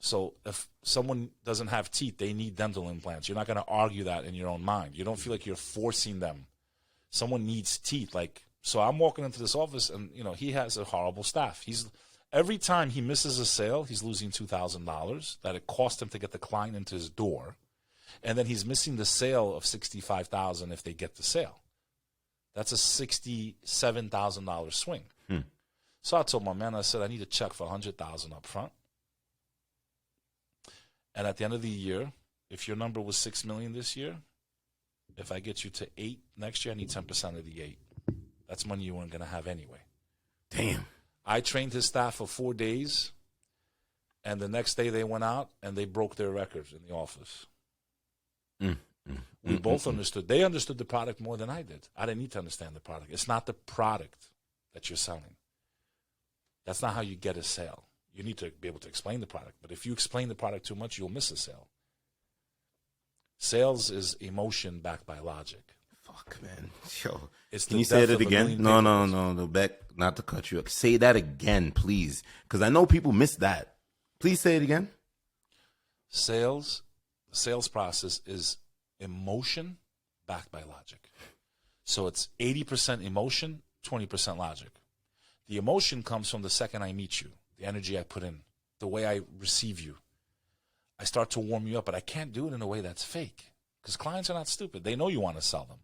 So if someone doesn't have teeth, they need dental implants. You're not going to argue that in your own mind. You don't feel like you're forcing them. Someone needs teeth. So I'm walking into this office, and he has a horrible staff. Every time he misses a sale, he's losing $2,000 that it cost him to get the client into his door, and then he's missing the sale of $65,000 if they get the sale. That's a $67,000 swing. So I told my man, I said, I need a check for $100,000 up front. And at the end of the year, if your number was $6 million this year, if I get you to 8 next year, I need 10% of the 8. That's money you weren't going to have anyway. Damn. I trained his staff for 4 days, and the next day they went out and they broke their records in the office. We both understood. They understood the product more than I did. I didn't need to understand the product. It's not the product that you're selling. That's not how you get a sale. You need to be able to explain the product. But if you explain the product too much, you'll miss a sale. Sales is emotion backed by logic. Fuck, man. Yo. It's Can you say that again? No, Bek, not to cut you up. Say that again, please. Because I know people miss that. Please say it again. The sales process is emotion backed by logic. So it's 80% emotion, 20% logic. The emotion comes from the second I meet you, the energy I put in, the way I receive you. I start to warm you up, but I can't do it in a way that's fake because clients are not stupid. They know you want to sell them.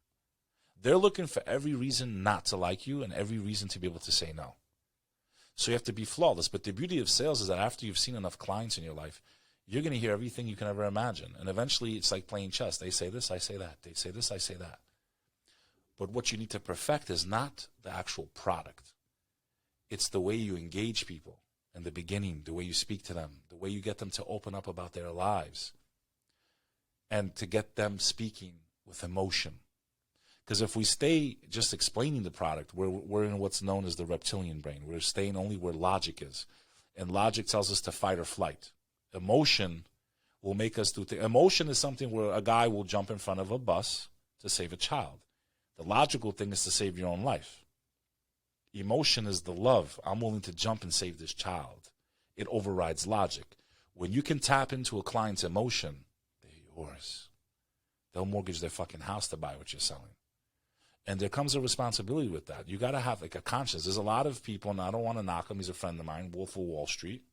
They're looking for every reason not to like you and every reason to be able to say no. So you have to be flawless. But the beauty of sales is that after you've seen enough clients in your life, you're going to hear everything you can ever imagine. And eventually it's like playing chess. They say this, I say that. They say this, I say that. But what you need to perfect is not the actual product. It's the way you engage people in the beginning, the way you speak to them, the way you get them to open up about their lives, and to get them speaking with emotion. Because if we stay just explaining the product, we're in what's known as the reptilian brain. We're staying only where logic is. And logic tells us to fight or flight. Emotion will make us do things. Emotion is something where a guy will jump in front of a bus to save a child. The logical thing is to save your own life. Emotion is the love. I'm willing to jump and save this child. It overrides logic. When you can tap into a client's emotion, they're yours. They'll mortgage their fucking house to buy what you're selling. And there comes a responsibility with that. You got to have like a conscience. There's a lot of people, and I don't want to knock him. He's a friend of mine, Wolf of Wall Street.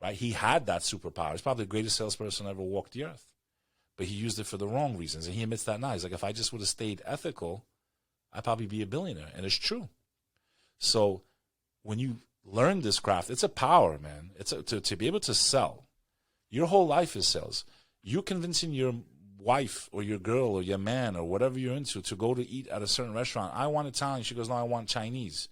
Right? He had that superpower. He's probably the greatest salesperson ever walked the earth. But he used it for the wrong reasons. And he admits that now. He's like, if I just would have stayed ethical, I'd probably be a billionaire. And it's true. So when you learn this craft, it's a power, man. It's to be able to sell. Your whole life is sales. You convincing your wife or your girl or your man or whatever you're into to go to eat at a certain restaurant. I want Italian. She goes, no, I want Chinese.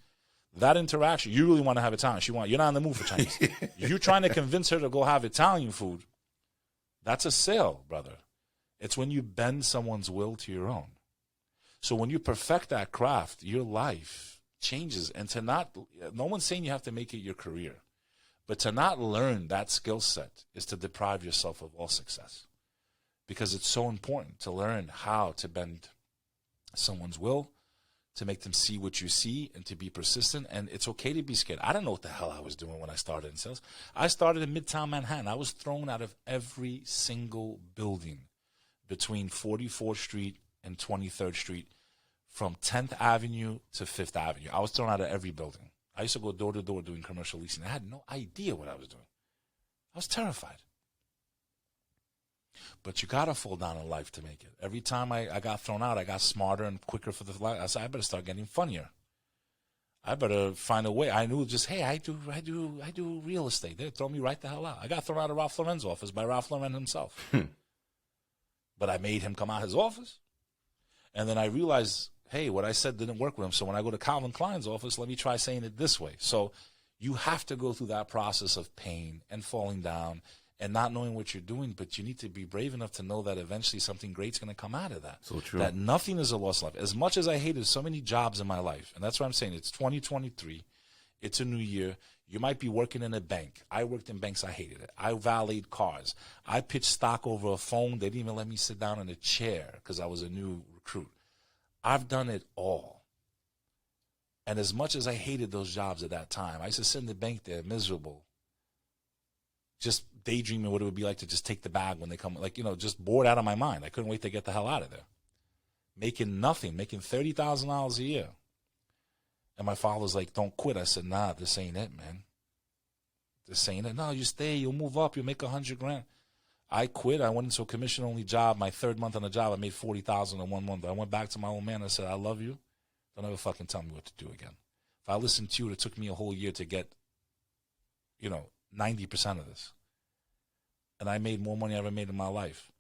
That interaction, you really want to have Italian. You're not in the mood for Chinese. You're trying to convince her to go have Italian food. That's a sale, brother. It's when you bend someone's will to your own. So when you perfect that craft, your life changes. And no one's saying you have to make it your career, but to not learn that skill set is to deprive yourself of all success, because it's so important to learn how to bend someone's will, to make them see what you see, and to be persistent. And it's okay to be scared. I don't know what the hell I was doing when I started in sales. I started in Midtown Manhattan. I was thrown out of every single building between 44th Street and 23rd Street, from 10th Avenue to 5th Avenue. I was thrown out of every building. I used to go door to door doing commercial leasing. I had no idea what I was doing. I was terrified. But you got to fall down in life to make it. Every time I got thrown out, I got smarter and quicker for the life. I said, I better start getting funnier. I better find a way. I knew just, hey, I do real estate. They throw me right the hell out. I got thrown out of Ralph Lauren's office by Ralph Lauren himself. But I made him come out of his office. And then I realized, hey, what I said didn't work with him. So when I go to Calvin Klein's office, let me try saying it this way. So you have to go through that process of pain and falling down and not knowing what you're doing, but you need to be brave enough to know that eventually something great's going to come out of that. So true. That nothing is a lost life. As much as I hated so many jobs in my life, and that's what I'm saying, it's 2023, it's a new year. You might be working in a bank. I worked in banks. I hated it. I valeted cars. I pitched stock over a phone. They didn't even let me sit down in a chair because I was a new recruit. I've done it all. And as much as I hated those jobs at that time, I used to sit in the bank there miserable, just daydreaming what it would be like to just take the bag when they come, like, just bored out of my mind. I couldn't wait to get the hell out of there. Making nothing, making $30,000 a year. And my father's like, don't quit. I said, nah, this ain't it, man. This ain't it. No, you stay, you'll move up, you'll make $100,000. I quit. I went into a commission-only job. My third month on the job, I made $40,000 in 1 month. I went back to my old man and I said, I love you. Don't ever fucking tell me what to do again. If I listened to you, it took me a whole year to get, 90% of this. And I made more money than I ever made in my life.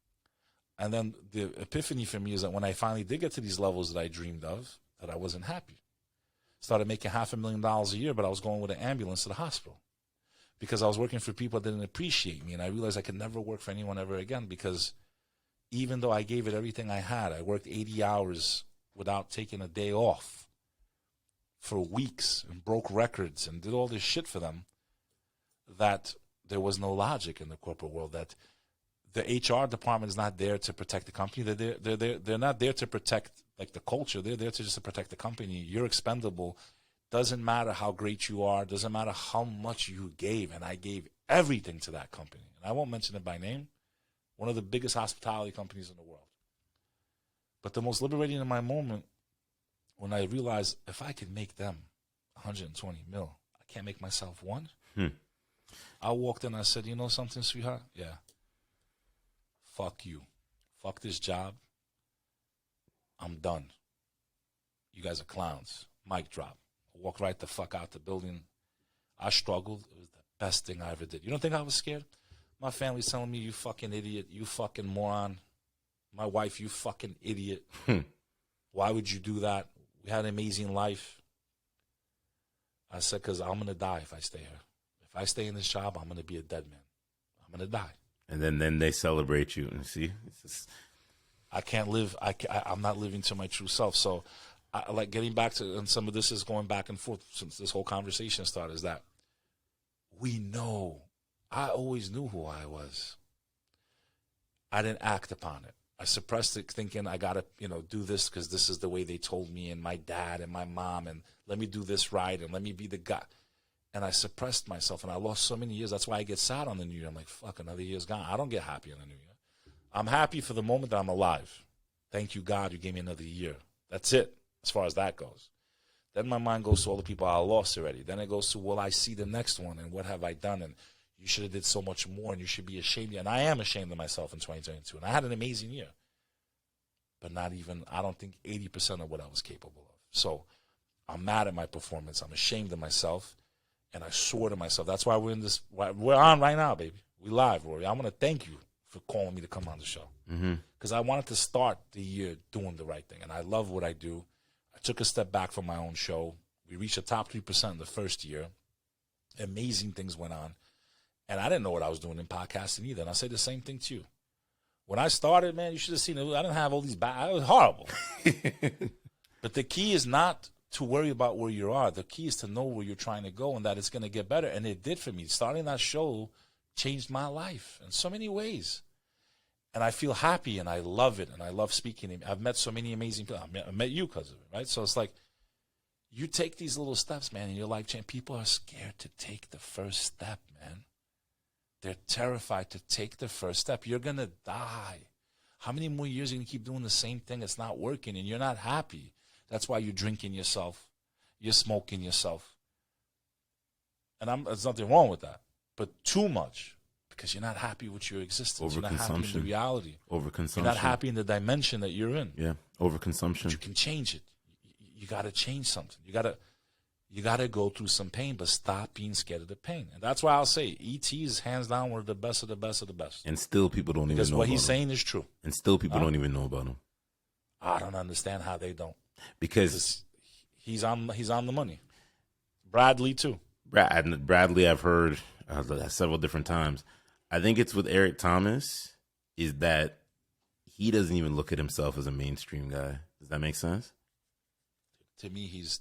And then the epiphany for me is that when I finally did get to these levels that I dreamed of, that I wasn't happy. Started making $500,000 a year, but I was going with an ambulance to the hospital because I was working for people that didn't appreciate me. And I realized I could never work for anyone ever again, because even though I gave it everything I had, I worked 80 hours without taking a day off for weeks and broke records and did all this shit for them, that there was no logic in the corporate world, that the HR department is not there to protect the company. They're not there to protect like the culture. They're there to just to protect the company. You're expendable. Doesn't matter how great you are. Doesn't matter how much you gave. And I gave everything to that company. And I won't mention it by name. One of the biggest hospitality companies in the world. But the most liberating in my moment, when I realized if I could make them 120 mil, I can't make myself one. I walked in and I said, you know something, sweetheart? Yeah. Fuck you. Fuck this job. I'm done. You guys are clowns. Mic drop. I walked right the fuck out the building. I struggled. It was the best thing I ever did. You don't think I was scared? My family's telling me, you fucking idiot. You fucking moron. My wife, you fucking idiot. Why would you do that? We had an amazing life. I said, because I'm going to die if I stay here. If I stay in this job, I'm going to be a dead man. I'm going to die. And then they celebrate you. And see, it's just... I can't live. I'm not living to my true self. So, like getting back to, and some of this is going back and forth since this whole conversation started, is that we know. I always knew who I was. I didn't act upon it. I suppressed it, thinking I gotta, do this because this is the way they told me, and my dad and my mom, and let me do this right, and let me be the guy. And I suppressed myself, and I lost so many years. That's why I get sad on the New Year. I'm like, fuck, another year's gone. I don't get happy on the New Year. I'm happy for the moment that I'm alive. Thank you, God, you gave me another year. That's it, as far as that goes. Then my mind goes to all the people I lost already. Then it goes to, will I see the next one, and what have I done? And you should have did so much more, and you should be ashamed. And I am ashamed of myself in 2022. And I had an amazing year. But not even, I don't think 80% of what I was capable of. So I'm mad at my performance. I'm ashamed of myself. And I swore to myself. That's why we're in this. We're on right now, baby. We live, Rory. I want to thank you for calling me to come on the show. Because I wanted to start the year doing the right thing. And I love what I do. I took a step back from my own show. We reached the top 3% in the first year. Amazing things went on. And I didn't know what I was doing in podcasting either. And I say the same thing to you. When I started, man, you should have seen it. I didn't have all these bad. It was horrible. But the key is not to worry about where you are. The key is to know where you're trying to go and that it's going to get better. And it did for me. Starting that show changed my life in so many ways. And I feel happy and I love it. And I love speaking. I've met so many amazing people. I met you because of it, right? So it's like you take these little steps, man, and your life change. People are scared to take the first step, man. They're terrified to take the first step. You're going to die. How many more years are you going to keep doing the same thing? It's not working and you're not happy. That's why you're drinking yourself. You're smoking yourself. And there's nothing wrong with that. But too much, because you're not happy with your existence. You're not happy in the reality. Overconsumption. You're not happy in the dimension that you're in. Yeah, overconsumption. But you can change it. You got to change something. You got to go through some pain, but stop being scared of the pain. And that's why I'll say E.T. is hands down one of the best of the best of the best. And still people don't even know about him. Because what he's saying is true. And still people don't even know about him. I don't understand how they don't. Because he's on the money. Bradley too. Bradley, I've heard several different times. I think it's with Eric Thomas is that he doesn't even look at himself as a mainstream guy. Does that make sense? To me, he's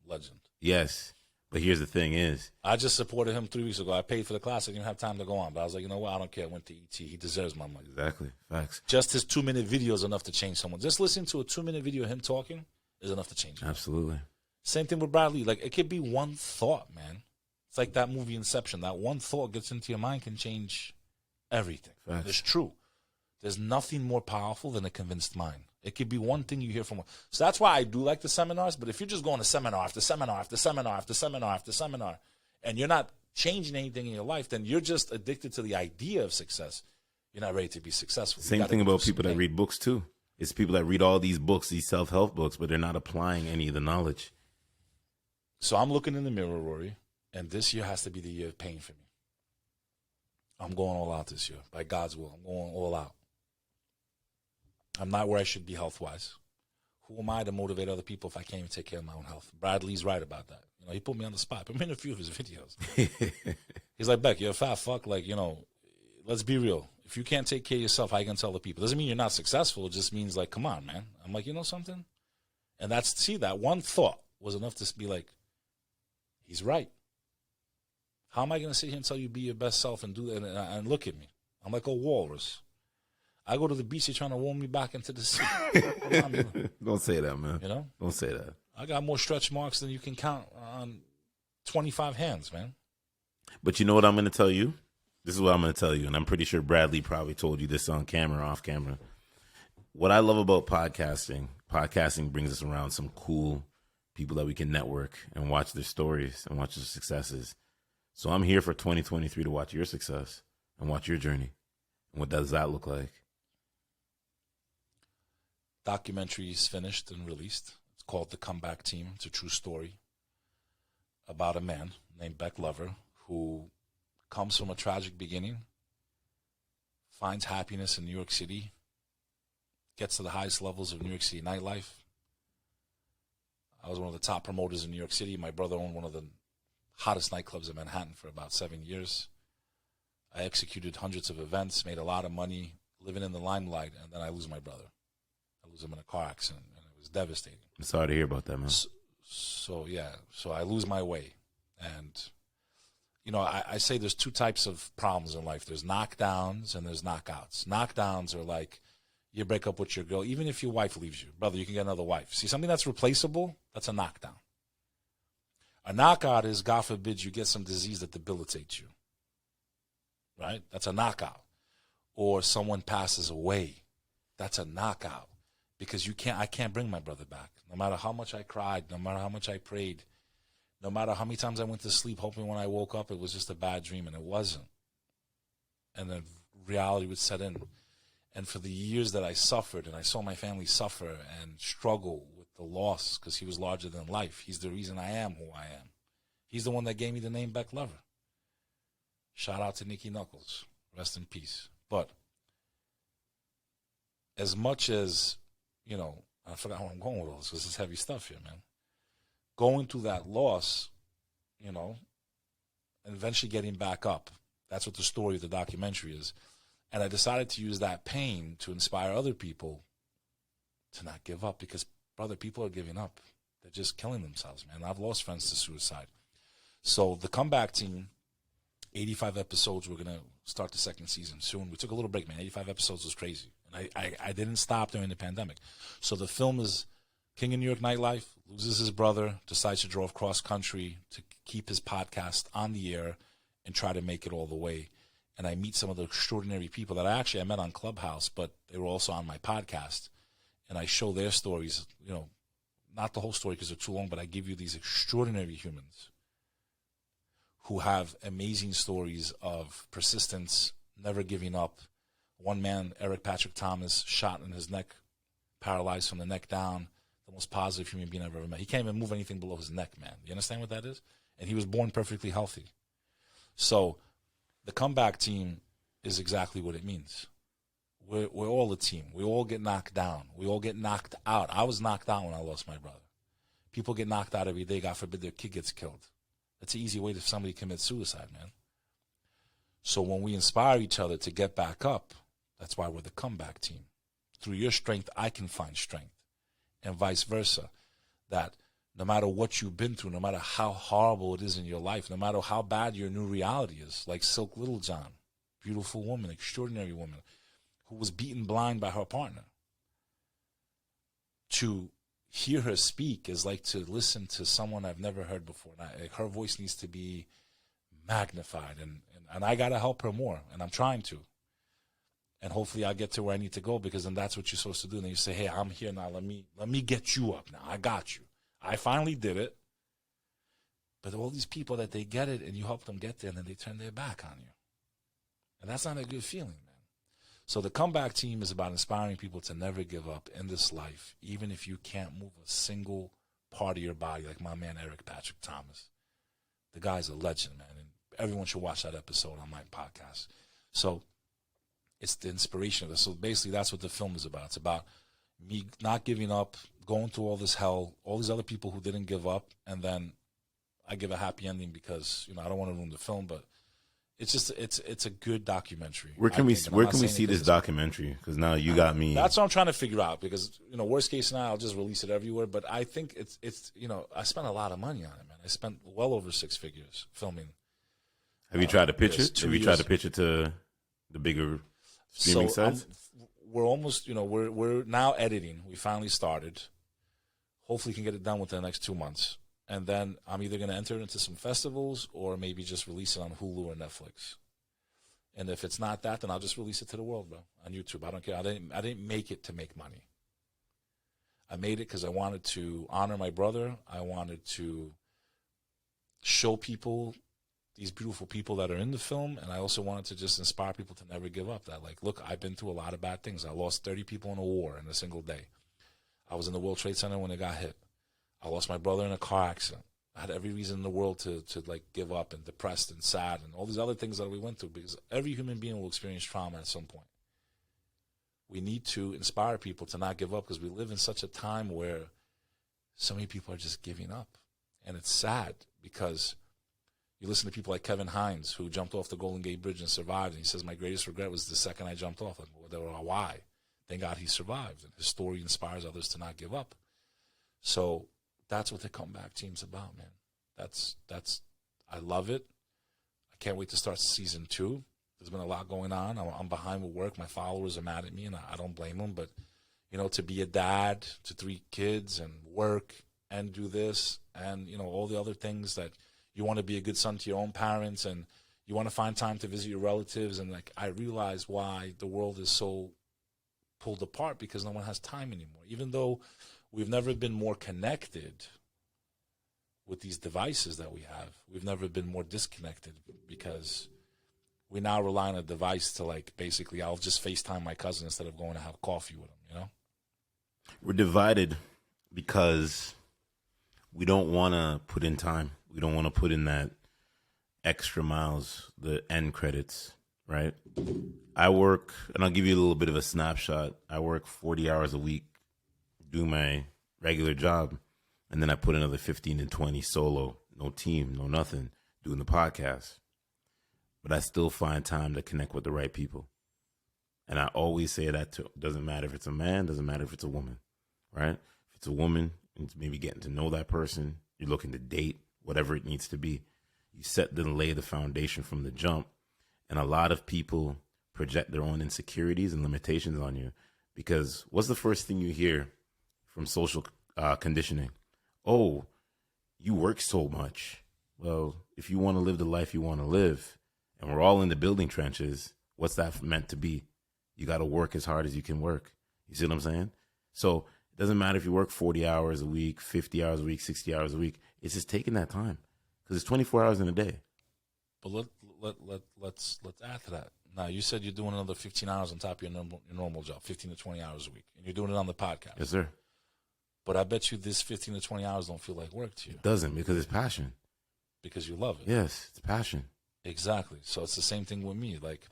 legend. Yes. But here's the thing is. I just supported him 3 weeks ago. I paid for the class. I didn't have time to go on. But I was like, you know what? I don't care. I went to ET. He deserves my money. Exactly. Facts. Just his 2-minute video is enough to change someone. Just listening to a 2-minute video of him talking is enough to change him. Absolutely. Same thing with Bradley. Like, it could be one thought, man. It's like that movie Inception. That one thought gets into your mind can change everything. Facts. It's true. There's nothing more powerful than a convinced mind. It could be one thing you hear from one. So that's why I do like the seminars. But if you're just going to seminar after seminar after seminar after seminar after seminar, and you're not changing anything in your life, then you're just addicted to the idea of success. You're not ready to be successful. Same thing about people that read books too. It's people that read all these books, these self-help books, but they're not applying any of the knowledge. So I'm looking in the mirror, Rory, and this year has to be the year of pain for me. I'm going all out this year. By God's will, I'm going all out. I'm not where I should be health-wise. Who am I to motivate other people if I can't even take care of my own health? Bradley's right about that. You know, he put me on the spot. Put me in a few of his videos. He's like, Bek, you're a fat fuck. Like, you know, let's be real. If you can't take care of yourself, how you gonna tell the people? Doesn't mean you're not successful. It just means, like, come on, man. I'm like, you know something? And that one thought was enough to be like, he's right. How am I gonna sit here and tell you be your best self and do that and look at me? I'm like a walrus. I go to the beach, they're trying to warm me back into the sea. Don't say that, man. You know? Don't say that. I got more stretch marks than you can count on 25 hands, man. But you know what I'm going to tell you? This is what I'm going to tell you, and I'm pretty sure Bradley probably told you this on camera or off camera. What I love about podcasting brings us around some cool people that we can network and watch their stories and watch their successes. So I'm here for 2023 to watch your success and watch your journey. And what does that look like? Documentary is finished and released. It's called The Comeback Team. It's a true story about a man named Bek Lover who comes from a tragic beginning, finds happiness in New York City, gets to the highest levels of New York City nightlife. I was one of the top promoters in New York City. My brother owned one of the hottest nightclubs in Manhattan for about 7 years. I executed hundreds of events, made a lot of money, living in the limelight, and then I lose my brother. I lose him in a car accident, and it was devastating. I'm sorry to hear about that, man. So I lose my way. And, you know, I say there's two types of problems in life. There's knockdowns and there's knockouts. Knockdowns are like you break up with your girl. Even if your wife leaves you, brother, you can get another wife. See, something that's replaceable, that's a knockdown. A knockout is, God forbid, you get some disease that debilitates you. Right? That's a knockout. Or someone passes away. That's a knockout. Because I can't bring my brother back. No matter how much I cried, no matter how much I prayed, no matter how many times I went to sleep hoping when I woke up it was just a bad dream, and it wasn't. And then reality would set in. And for the years that I suffered, and I saw my family suffer and struggle with the loss, because he was larger than life. He's the reason I am who I am. He's the one that gave me the name Bek Lover. Shout out to Nicky Knuckles. Rest in peace. But as much as, you know, I forgot where I'm going with all this, because it's heavy stuff here, man. Going through that loss, you know, and eventually getting back up. That's what the story of the documentary is. And I decided to use that pain to inspire other people to not give up, because, brother, people are giving up. They're just killing themselves, man. I've lost friends to suicide. So the comeback team, 85 episodes, we're going to start the second season soon. We took a little break, man. 85 episodes was crazy. And I didn't stop during the pandemic. So the film is King of New York Nightlife, loses his brother, decides to drive cross country to keep his podcast on the air and try to make it all the way. And I meet some of the extraordinary people that I met on Clubhouse, but they were also on my podcast. And I show their stories, you know, not the whole story because they're too long, but I give you these extraordinary humans who have amazing stories of persistence, never giving up. One man, Eric Patrick Thomas, shot in his neck, paralyzed from the neck down, the most positive human being I've ever met. He can't even move anything below his neck, man. You understand what that is? And he was born perfectly healthy. So the comeback team is exactly what it means. We're all a team. We all get knocked down. We all get knocked out. I was knocked out when I lost my brother. People get knocked out every day. God forbid their kid gets killed. That's an easy way if somebody commits suicide, man. So when we inspire each other to get back up, that's why we're the comeback team. Through your strength, I can find strength. And vice versa. That no matter what you've been through, no matter how horrible it is in your life, no matter how bad your new reality is, like Silk Littlejohn, beautiful woman, extraordinary woman, who was beaten blind by her partner. To hear her speak is like to listen to someone I've never heard before. Her voice needs to be magnified, and I got to help her more, and I'm trying to. And hopefully I'll get to where I need to go, because then that's what you're supposed to do. And then you say, hey, I'm here now. Let me get you up now. I got you. I finally did it. But all these people that they get it, and you help them get there, and then they turn their back on you. And that's not a good feeling, man. So the comeback team is about inspiring people to never give up in this life, even if you can't move a single part of your body, like my man Eric Patrick Thomas. The guy's a legend, man, and everyone should watch that episode on my podcast. So it's the inspiration of this. So basically that's what the film is about. It's about me not giving up, going through all this hell, all these other people who didn't give up, and then I give a happy ending because, you know, I don't want to ruin the film, but it's just it's a good documentary. Where can we see this documentary? Because now you got me. That's what I'm trying to figure out. Because, you know, worst case scenario, I'll just release it everywhere. But I think it's you know, I spent a lot of money on it, man. I spent well over 6 figures filming. Have you tried to pitch it? Have you tried to pitch it to the bigger streaming sites? We're almost, you know, we're now editing. We finally started. Hopefully, can get it done within the next 2 months. And then I'm either going to enter it into some festivals or maybe just release it on Hulu or Netflix. And if it's not that, then I'll just release it to the world, bro, on YouTube. I don't care. I didn't make it to make money. I made it because I wanted to honor my brother. I wanted to show people these beautiful people that are in the film. And I also wanted to just inspire people to never give up. That, like, look, I've been through a lot of bad things. I lost 30 people in a war in a single day. I was in the World Trade Center when it got hit. I lost my brother in a car accident. I had every reason in the world to like give up and depressed and sad and all these other things that we went through, because every human being will experience trauma at some point. We need to inspire people to not give up, because we live in such a time where so many people are just giving up. And it's sad, because you listen to people like Kevin Hines, who jumped off the Golden Gate Bridge and survived. And he says, my greatest regret was the second I jumped off. Like, well, why? Thank God he survived. And his story inspires others to not give up. So that's what the comeback team's about, man. That's I love it. I can't wait to start season 2. There's been a lot going on. I'm behind with work. My followers are mad at me, and I don't blame them. But, you know, to be a dad to 3 kids and work and do this and, all the other things that you want to be a good son to your own parents and you want to find time to visit your relatives. And like, I realize why the world is so pulled apart, because no one has time anymore. Even though we've never been more connected with these devices that we have, we've never been more disconnected, because we now rely on a device to, like, basically, I'll just FaceTime my cousin instead of going to have coffee with him, We're divided because we don't want to put in time. We don't want to put in that extra miles, the end credits, right? I work, and I'll give you a little bit of a snapshot. I work 40 hours a week, do my regular job, and then I put another 15 to 20 solo, no team, no nothing, doing the podcast. But I still find time to connect with the right people. And I always say that too. Doesn't matter if it's a man, doesn't matter if it's a woman, right? If it's a woman, it's maybe getting to know that person. You're looking to date, whatever it needs to be. You lay the foundation from the jump. And a lot of people project their own insecurities and limitations on you, because what's the first thing you hear from social conditioning? Oh, you work so much. Well, if you want to live the life you want to live, and we're all in the building trenches, what's that meant to be? You got to work as hard as you can work. You see what I'm saying? So it doesn't matter if you work 40 hours a week, 50 hours a week, 60 hours a week. It's just taking that time, because it's 24 hours in a day. But let's add to that. Now, you said you're doing another 15 hours on top of your normal job, 15 to 20 hours a week, and you're doing it on the podcast. Yes, sir. But I bet you this 15 to 20 hours don't feel like work to you. It doesn't, because it's passion. Because you love it. Yes, it's passion. Exactly. So it's the same thing with me. Like,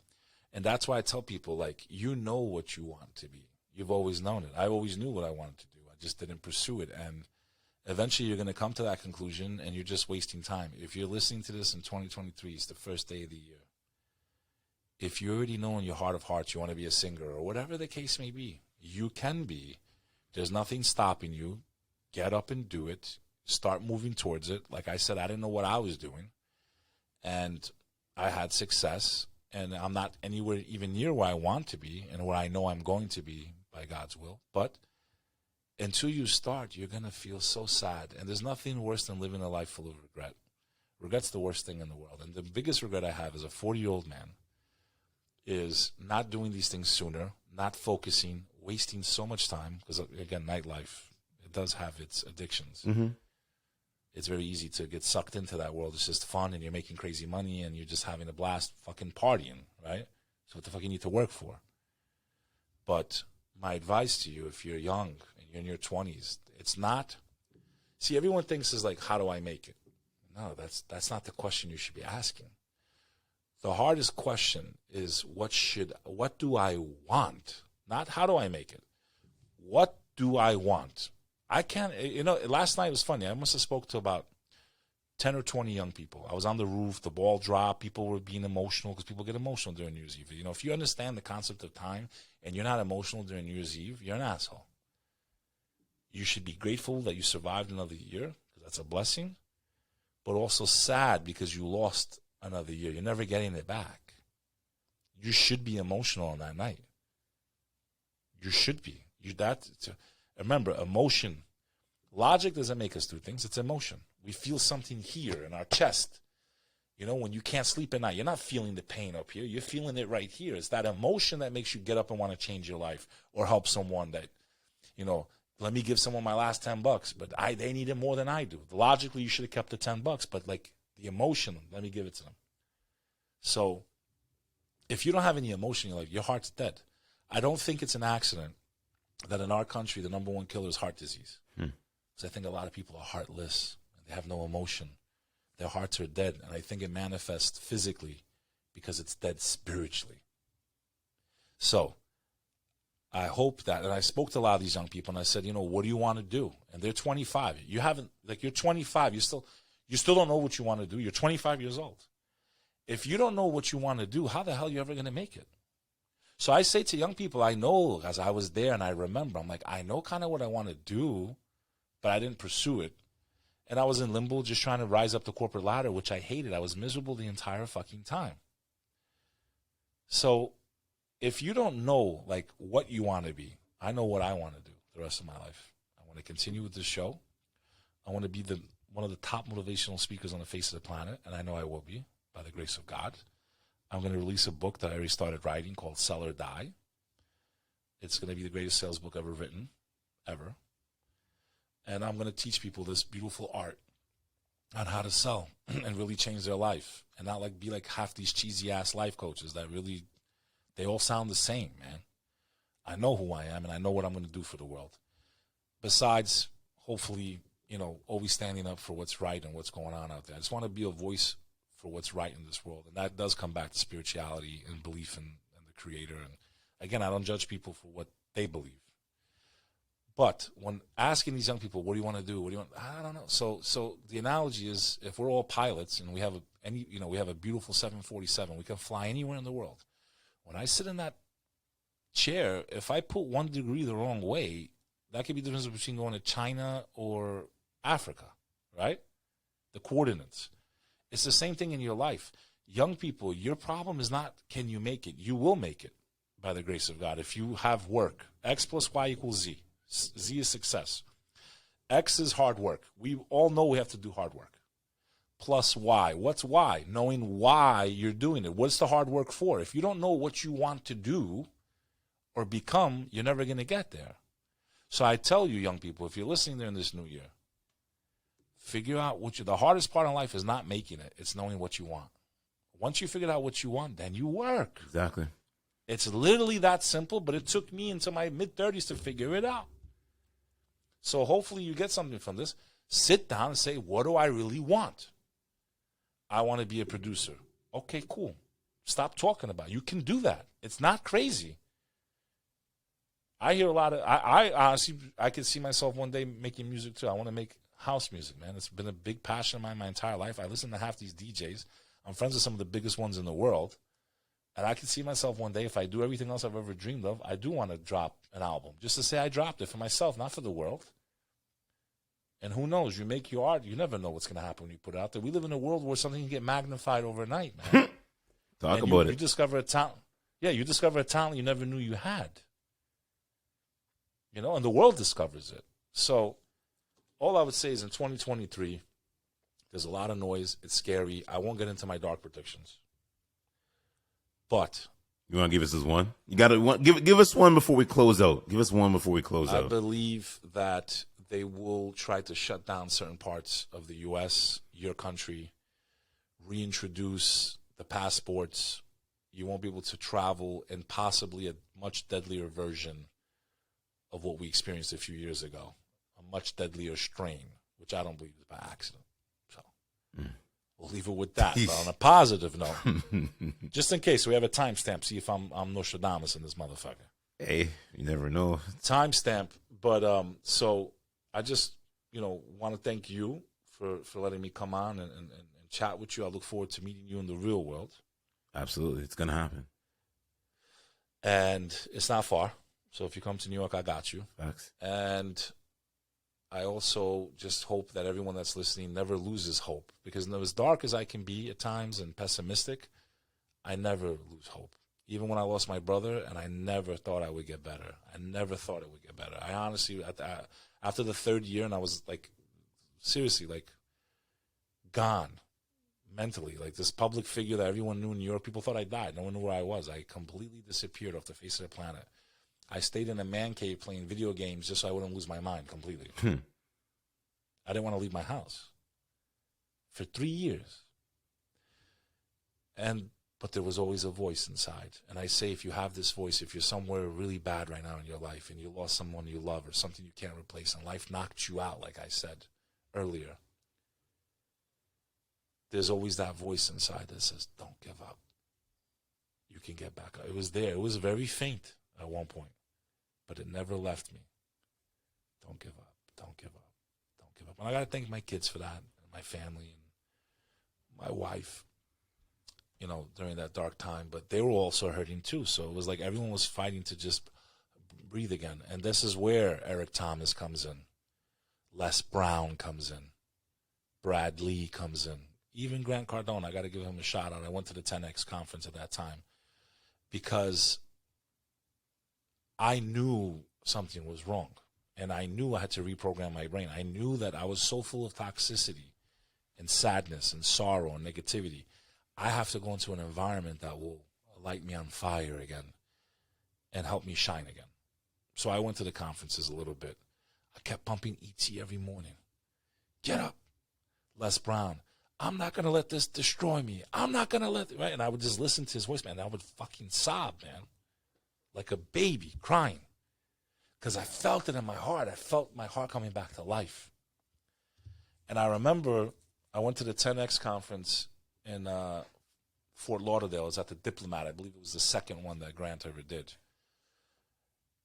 and that's why I tell people, like, you know what you want to be. You've always known it. I always knew what I wanted to do. I just didn't pursue it. And eventually you're going to come to that conclusion, and you're just wasting time. If you're listening to this in 2023, it's the first day of the year. If you already know in your heart of hearts you want to be a singer, or whatever the case may be, you can be. There's nothing stopping you. Get up and do it. Start moving towards it. Like I said, I didn't know what I was doing, and I had success, and I'm not anywhere even near where I want to be and where I know I'm going to be by God's will. But until you start, you're going to feel so sad. And there's nothing worse than living a life full of regret. Regret's the worst thing in the world. And the biggest regret I have as a 40-year-old man is not doing these things sooner, not focusing, wasting so much time. Because, again, nightlife, it does have its addictions. Mm-hmm. It's very easy to get sucked into that world. It's just fun, and you're making crazy money, and you're just having a blast fucking partying, right? So what the fuck you need to work for? But my advice to you, if you're young and you're in your 20s, it's not... See, everyone thinks is like, how do I make it? No, that's not the question you should be asking. The hardest question is, what do I want? Not how do I make it? What do I want? I can't, last night was funny. I must have spoke to about 10 or 20 young people. I was on the roof, the ball dropped, people were being emotional, because people get emotional during New Year's Eve. If you understand the concept of time and you're not emotional during New Year's Eve, you're an asshole. You should be grateful that you survived another year, because that's a blessing, but also sad because you lost another year. You're never getting it back. You should be emotional on that night. You should be. Remember, emotion, logic doesn't make us do things. It's emotion. We feel something here in our chest. When you can't sleep at night, you're not feeling the pain up here. You're feeling it right here. It's that emotion that makes you get up and want to change your life or help someone that, let me give someone my last $10, but they need it more than I do. Logically, you should have kept the $10, but like the emotion, let me give it to them. So if you don't have any emotion in your life, your heart's dead. I don't think it's an accident that in our country, the number one killer is heart disease. Because I think a lot of people are heartless. And they have no emotion. Their hearts are dead. And I think it manifests physically because it's dead spiritually. So I hope that, and I spoke to a lot of these young people, and I said, what do you want to do? And they're 25. You're 25. You still don't know what you want to do. You're 25 years old. If you don't know what you want to do, how the hell are you ever going to make it? So I say to young people, I know, as I was there and I remember, I'm like, I know kind of what I want to do, but I didn't pursue it. And I was in limbo just trying to rise up the corporate ladder, which I hated. I was miserable the entire fucking time. So if you don't know, like, what you want to be, I know what I want to do the rest of my life. I want to continue with this show. I want to be one of the top motivational speakers on the face of the planet, and I know I will be, by the grace of God. I'm going to release a book that I already started writing called Sell or Die. It's going to be the greatest sales book ever written, ever. And I'm going to teach people this beautiful art on how to sell and really change their life, and not like be like half these cheesy ass life coaches that really, they all sound the same, man. I know who I am, and I know what I'm going to do for the world. Besides, hopefully, you know, always standing up for what's right and what's going on out there. I just want to be a voice for what's right in this world, and that does come back to spirituality and belief in the Creator. And again, I don't judge people for what they believe. But when asking these young people, what do you want to do? What do you want? I don't know. So the analogy is, if we're all pilots and we have a beautiful 747, we can fly anywhere in the world. When I sit in that chair, if I put 1 degree the wrong way, that could be the difference between going to China or Africa, right? The coordinates. It's the same thing in your life. Young people, your problem is not can you make it. You will make it by the grace of God. If you have work, X plus Y equals Z. Z is success. X is hard work. We all know we have to do hard work. Plus Y. What's Y? Knowing why you're doing it. What's the hard work for? If you don't know what you want to do or become, you're never going to get there. So I tell you, young people, if you're listening there in this new year, figure out the hardest part in life is not making it. It's knowing what you want. Once you figure out what you want, then you work. Exactly. It's literally that simple, but it took me until my mid-30s to figure it out. So hopefully you get something from this. Sit down and say, what do I really want? I want to be a producer. Okay, cool. Stop talking about it. You can do that. It's not crazy. I hear a lot of, I honestly, I could see myself one day making music too. I want to make house music, man. It's been a big passion of mine my entire life. I listen to half these DJs. I'm friends with some of the biggest ones in the world. And I can see myself one day, if I do everything else I've ever dreamed of, I do want to drop an album. Just to say I dropped it for myself, not for the world. And who knows? You make your art, you never know what's going to happen when you put it out there. We live in a world where something can get magnified overnight, man. Talk about it. You discover a talent. Yeah, you discover a talent you never knew you had. You know, and the world discovers it. So all I would say is in 2023, there's a lot of noise. It's scary. I won't get into my dark predictions. But you want to give us this one? You got to give us one before we close out. Give us one before we close out. I believe that they will try to shut down certain parts of the U.S., your country, reintroduce the passports. You won't be able to travel, and possibly a much deadlier version of what we experienced a few years ago, a much deadlier strain, which I don't believe is by accident. So we'll leave it with that. But on a positive note, just in case, we have a timestamp. See if I'm Nostradamus in this motherfucker. Hey, you never know. Timestamp. But so I just want to thank you for letting me come on and chat with you. I look forward to meeting you in the real world. Absolutely, it's gonna happen, and it's not far. So if you come to New York, I got you. Facts. And I also just hope that everyone that's listening never loses hope, because as dark as I can be at times and pessimistic, I never lose hope. Even when I lost my brother, and I never thought I would get better. I never thought it would get better. I honestly, after the third year, and I was like, seriously, like, gone mentally. Like, this public figure that everyone knew in New York, people thought I died. No one knew where I was. I completely disappeared off the face of the planet. I stayed in a man cave playing video games just so I wouldn't lose my mind completely. I didn't want to leave my house for 3 years. But there was always a voice inside. And I say, if you have this voice, if you're somewhere really bad right now in your life and you lost someone you love or something you can't replace and life knocked you out, like I said earlier, there's always that voice inside that says, don't give up. You can get back up. It was there. It was very faint at one point, but it never left me. Don't give up. Don't give up. Don't give up. And I got to thank my kids for that, and my family, and my wife, during that dark time. But they were also hurting too. So it was like everyone was fighting to just breathe again. And this is where Eric Thomas comes in. Les Brown comes in. Brad Lee comes in. Even Grant Cardone, I got to give him a shout out. I went to the 10X conference at that time because I knew something was wrong. And I knew I had to reprogram my brain. I knew that I was so full of toxicity and sadness and sorrow and negativity. I have to go into an environment that will light me on fire again and help me shine again. So I went to the conferences a little bit. I kept pumping E.T. every morning. Get up, Les Brown. I'm not going to let this destroy me. I'm not going to let, right? And I would just listen to his voice, man. And I would fucking sob, man, like a baby crying. Because I felt it in my heart. I felt my heart coming back to life. And I remember I went to the 10X conference in Fort Lauderdale. It was at the Diplomat. I believe it was the second one that Grant ever did.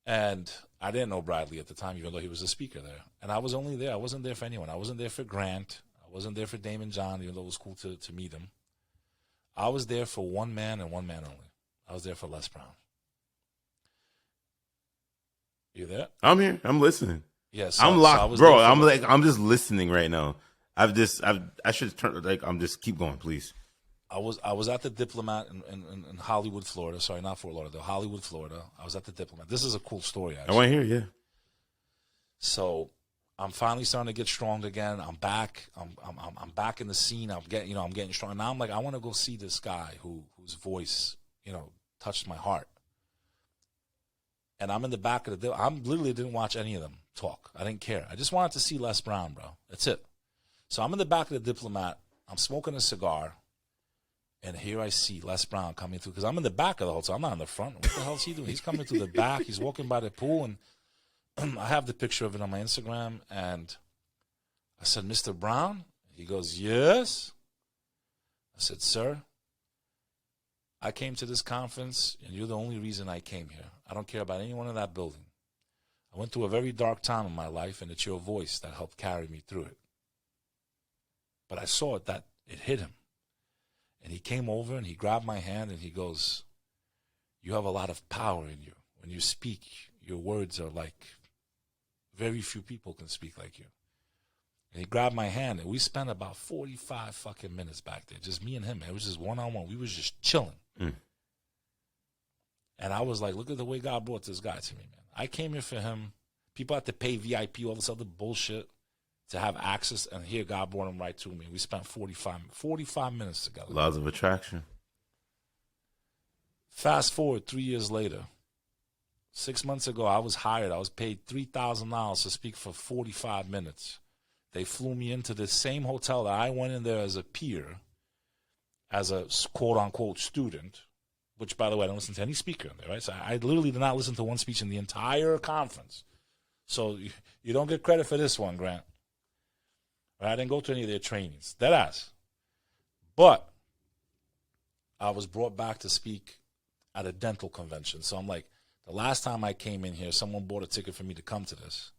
And I didn't know Bradley at the time, even though he was a speaker there. And I was only there. I wasn't there for anyone. I wasn't there for Grant. I wasn't there for Damon John, even though it was cool to meet him. I was there for one man and one man only. I was there for Les Brown. You there? I'm here. I'm listening. Yes. I'm locked, bro. I'm just listening right now. I should turn, I'm just keep going, please. I was at the Diplomat in Hollywood, Florida. Sorry, not Fort Lauderdale, Hollywood, Florida. I was at the Diplomat. This is a cool story, actually. I want to hear, yeah. So I'm finally starting to get strong again. I'm back. I'm back in the scene. I'm getting strong. Now I'm like, I want to go see this guy whose voice, touched my heart. And I'm in the back of the. I literally didn't watch any of them talk. I didn't care. I just wanted to see Les Brown, bro. That's it. So I'm in the back of the Diplomat. I'm smoking a cigar. And here I see Les Brown coming through, because I'm in the back of the hotel. I'm not in the front. What the hell is he doing? He's coming through the back. He's walking by the pool, and I have the picture of it on my Instagram. And I said, Mr. Brown? He goes, yes. I said, sir, I came to this conference, and you're the only reason I came here. I don't care about anyone in that building. I went through a very dark time in my life, and it's your voice that helped carry me through it. But I saw it, that it hit him. And he came over and he grabbed my hand and he goes, you have a lot of power in you. When you speak, your words are like, very few people can speak like you. And he grabbed my hand and we spent about 45 fucking minutes back there. Just me and him, man. It was just one-on-one. We was just chilling. Mm. And I was like, look at the way God brought this guy to me, man. I came here for him. People have to pay VIP, all this other bullshit to have access, and here God brought him right to me. We spent 45 minutes together. Laws of attraction. Fast forward 3 years later. 6 months ago, I was hired. I was paid $3,000 to speak for 45 minutes. They flew me into the same hotel that I went in there as a peer, as a quote-unquote student, which, by the way, I don't listen to any speaker in there, right? So I literally did not listen to one speech in the entire conference. So you don't get credit for this one, Grant. I didn't go to any of their trainings. Deadass. But I was brought back to speak at a dental convention. So I'm like, the last time I came in here, someone bought a ticket for me to come to this.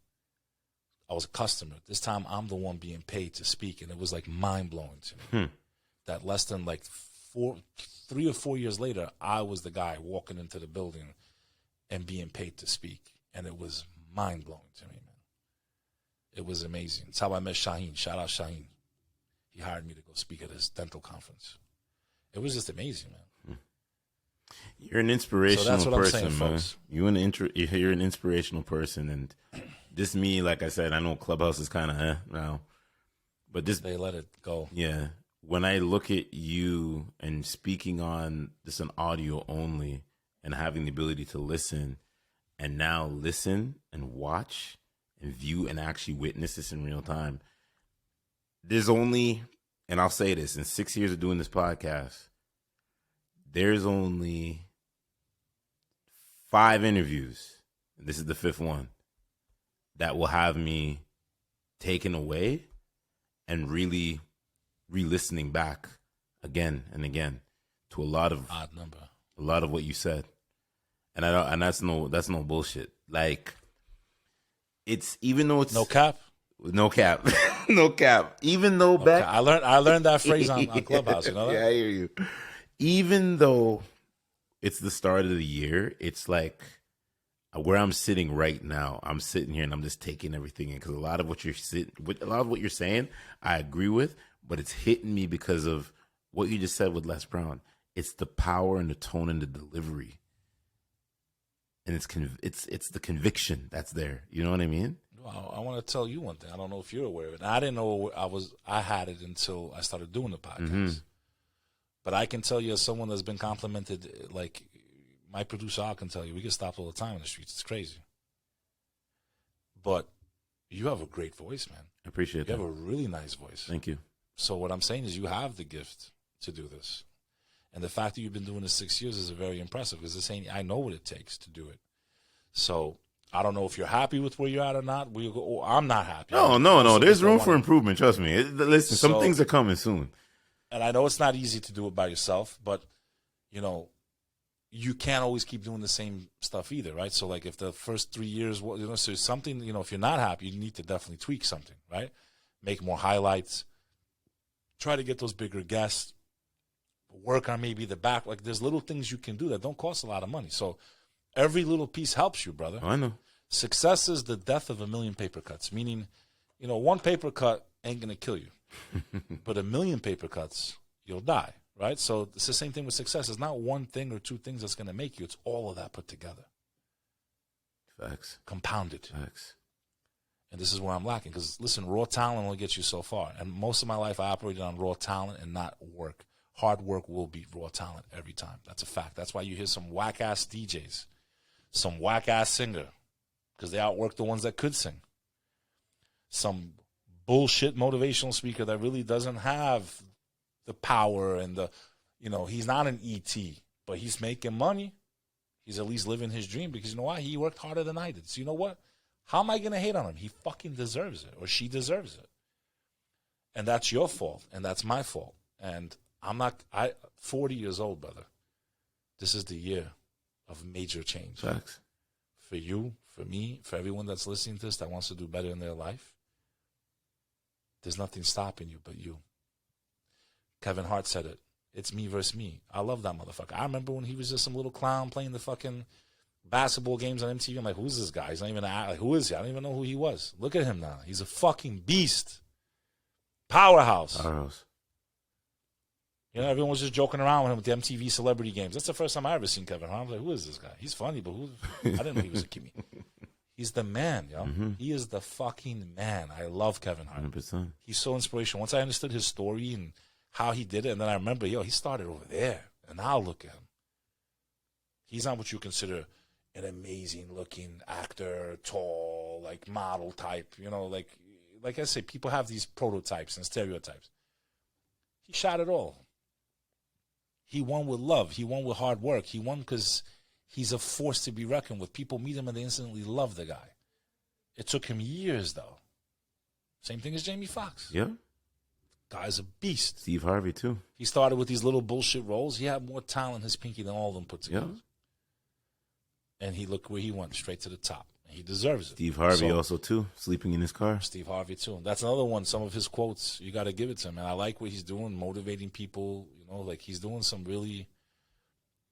I was a customer. This time I'm the one being paid to speak. And it was like mind-blowing to me. That less than like 3 or 4 years later, I was the guy walking into the building and being paid to speak. And it was mind-blowing to me, man. It was amazing. It's how I met Shaheen. Shout out Shaheen. He hired me to go speak at his dental conference. It was just amazing, man. You're an inspirational so that's what person, I'm saying, man. folks. You're an inspirational person, and this me, like I said, I know Clubhouse is kind of now, but this they let it go. Yeah, when I look at you and speaking on just an audio only, and having the ability to listen, and now listen and watch and view and actually witness this in real time. There's only, and I'll say this, in 6 years of doing this podcast, there's only 5 interviews, and this is the 5th one, that will have me taken away and really re-listening back again and again to a lot of odd number, a lot of what you said, and that's no bullshit. Like, it's, even though it's no cap. No cap. No cap. Even though okay. I learned that phrase on Clubhouse, you know that? Yeah, I hear you. Even though it's the start of the year, it's like where I'm sitting right now. I'm sitting here and I'm just taking everything in, because a lot of what you're saying, I agree with, but it's hitting me because of what you just said with Les Brown. It's the power and the tone and the delivery. and it's the conviction that's there. You know what I mean? Well, I want to tell you one thing. I don't know if you're aware of it. I didn't know I had it until I started doing the podcast. But I can tell you, as someone that's been complimented, like my producer, I can tell you, we get stopped all the time in the streets. It's crazy. But you have a great voice, man. I appreciate that. You have a really nice voice. Thank you. So what I'm saying is you have the gift to do this. And the fact that you've been doing this 6 years is very impressive, because this ain't, I know what it takes to do it. So I don't know if you're happy with where you're at or not. I'm not happy. No. There's room for improvement. Trust me. Listen, some things are coming soon. And I know it's not easy to do it by yourself, but, you know, you can't always keep doing the same stuff either, right? So, like, if the first 3 years, you know, so something, you know, if you're not happy, you need to definitely tweak something, right? Make more highlights. Try to get those bigger guests. Work on maybe the back. Like, there's little things you can do that don't cost a lot of money. So every little piece helps you, brother. I know. Success is the death of a million paper cuts, meaning, you know, one paper cut ain't going to kill you. But a million paper cuts, you'll die, right? So it's the same thing with success. It's not one thing or two things that's going to make you. It's all of that put together. Facts. Compounded. Facts. And this is where I'm lacking. Because, listen, raw talent will get you so far. And most of my life, I operated on raw talent and not work. Hard work will beat raw talent every time. That's a fact. That's why you hear some whack-ass DJs, some whack-ass singer, because they outwork the ones that could sing. Some bullshit motivational speaker that really doesn't have the power and the, you know, he's not an ET, but he's making money. He's at least living his dream, because you know why? He worked harder than I did. So you know what? How am I going to hate on him? He fucking deserves it, or she deserves it. And that's your fault, and that's my fault. And 40 years old, brother. This is the year of major change. Facts. For you, for me, for everyone that's listening to this that wants to do better in their life. There's nothing stopping you but you. Kevin Hart said it. It's me versus me. I love that motherfucker. I remember when he was just some little clown playing the fucking basketball games on MTV. I'm like, who's this guy? He's not even like, who is he? I don't even know who he was. Look at him now. He's a fucking beast. Powerhouse. Powerhouse. You know, everyone was just joking around with him with the MTV celebrity games. That's the first time I ever seen Kevin Hart. I was like, who is this guy? He's funny, but I didn't know he was a Kimmy. He's the man, yo. Mm-hmm. He is the fucking man. I love Kevin Hart. 100%. He's so inspirational. Once I understood his story and how he did it, and then I remember, he started over there. And now look at him. He's not what you consider an amazing-looking actor, tall, like model type. You know, like I say, people have these prototypes and stereotypes. He shot it all. He won with love. He won with hard work. He won because he's a force to be reckoned with. People meet him and they instantly love the guy. It took him years, though. Same thing as Jamie Foxx. Yeah. Guy's a beast. Steve Harvey, too. He started with these little bullshit roles. He had more talent in his pinky than all of them put together. Yeah. And he looked where he went, straight to the top. And he deserves it. Steve Harvey also, too, sleeping in his car. Steve Harvey, too. That's another one. Some of his quotes, you got to give it to him. And I like what he's doing, motivating people. You know, like he's doing some really,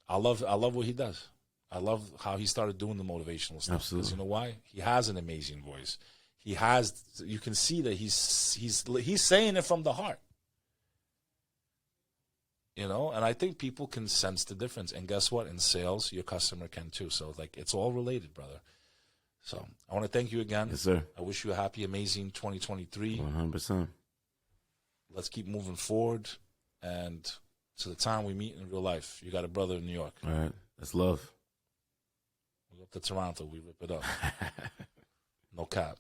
I love what he does. I love how he started doing the motivational stuff. Absolutely. Because you know why? He has an amazing voice. He has, you can see that he's saying it from the heart. You know, and I think people can sense the difference. And guess what? In sales, your customer can too. So, like, it's all related, brother. So, I want to thank you again. Yes, sir. I wish you a happy, amazing 2023. 100%. Let's keep moving forward. And to the time we meet in real life, you got a brother in New York. All right. That's love. We go up to Toronto. We rip it up. No cap.